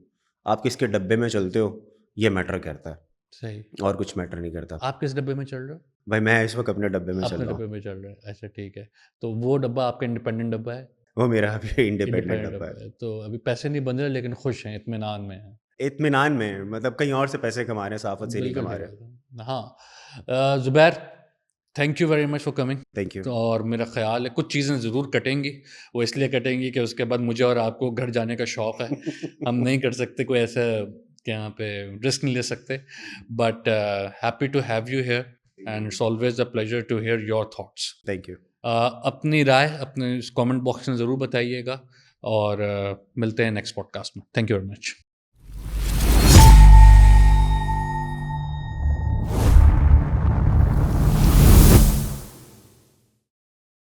آپ کس کے ڈبے میں چلتے ہو یہ میٹر کرتا ہے، صحیح. اور کچھ میٹر نہیں کرتا. آپ کس ڈبے میں چل رہے ہو؟ بھائی میں اس وقت اپنے ڈبے میں چل اپنے رہا ڈبے ہوں. میں چل رہے ہیں، اچھا ٹھیک ہے. تو وہ ڈبہ آپ کا انڈیپینڈنٹ ڈبہ ہے؟ وہ میرا ابھی انڈیپینڈنٹ انڈیپینڈنٹ ڈبہ ڈبہ ہے. ہے. تو ابھی پیسے نہیں بن رہے لیکن خوش ہیں، اطمینان میں ہیں. اطمینان میں، مطلب کہیں اور سے پیسے کما رہے ہیں، صحافت سے نہیں بالکل کما ٹھیک رہے. ہے. ہاں Zubair, thank you very much for coming. Thank you. اور میرا خیال ہے کچھ چیزیں ضرور کٹیں گی، وہ اس لیے کٹیں گی کہ اس کے بعد مجھے اور آپ کو گھر جانے کا شوق ہے، ہم نہیں کر سکتے کوئی ایسا کہ یہاں پہ رسک نہیں لے سکتے. But happy to have you here and it's always a pleasure to hear your thoughts. Thank you. اپنی رائے اپنے کامنٹ باکس میں ضرور بتائیے گا، اور ملتے ہیں نیکسٹ پوڈ کاسٹ میں. Thank you very much.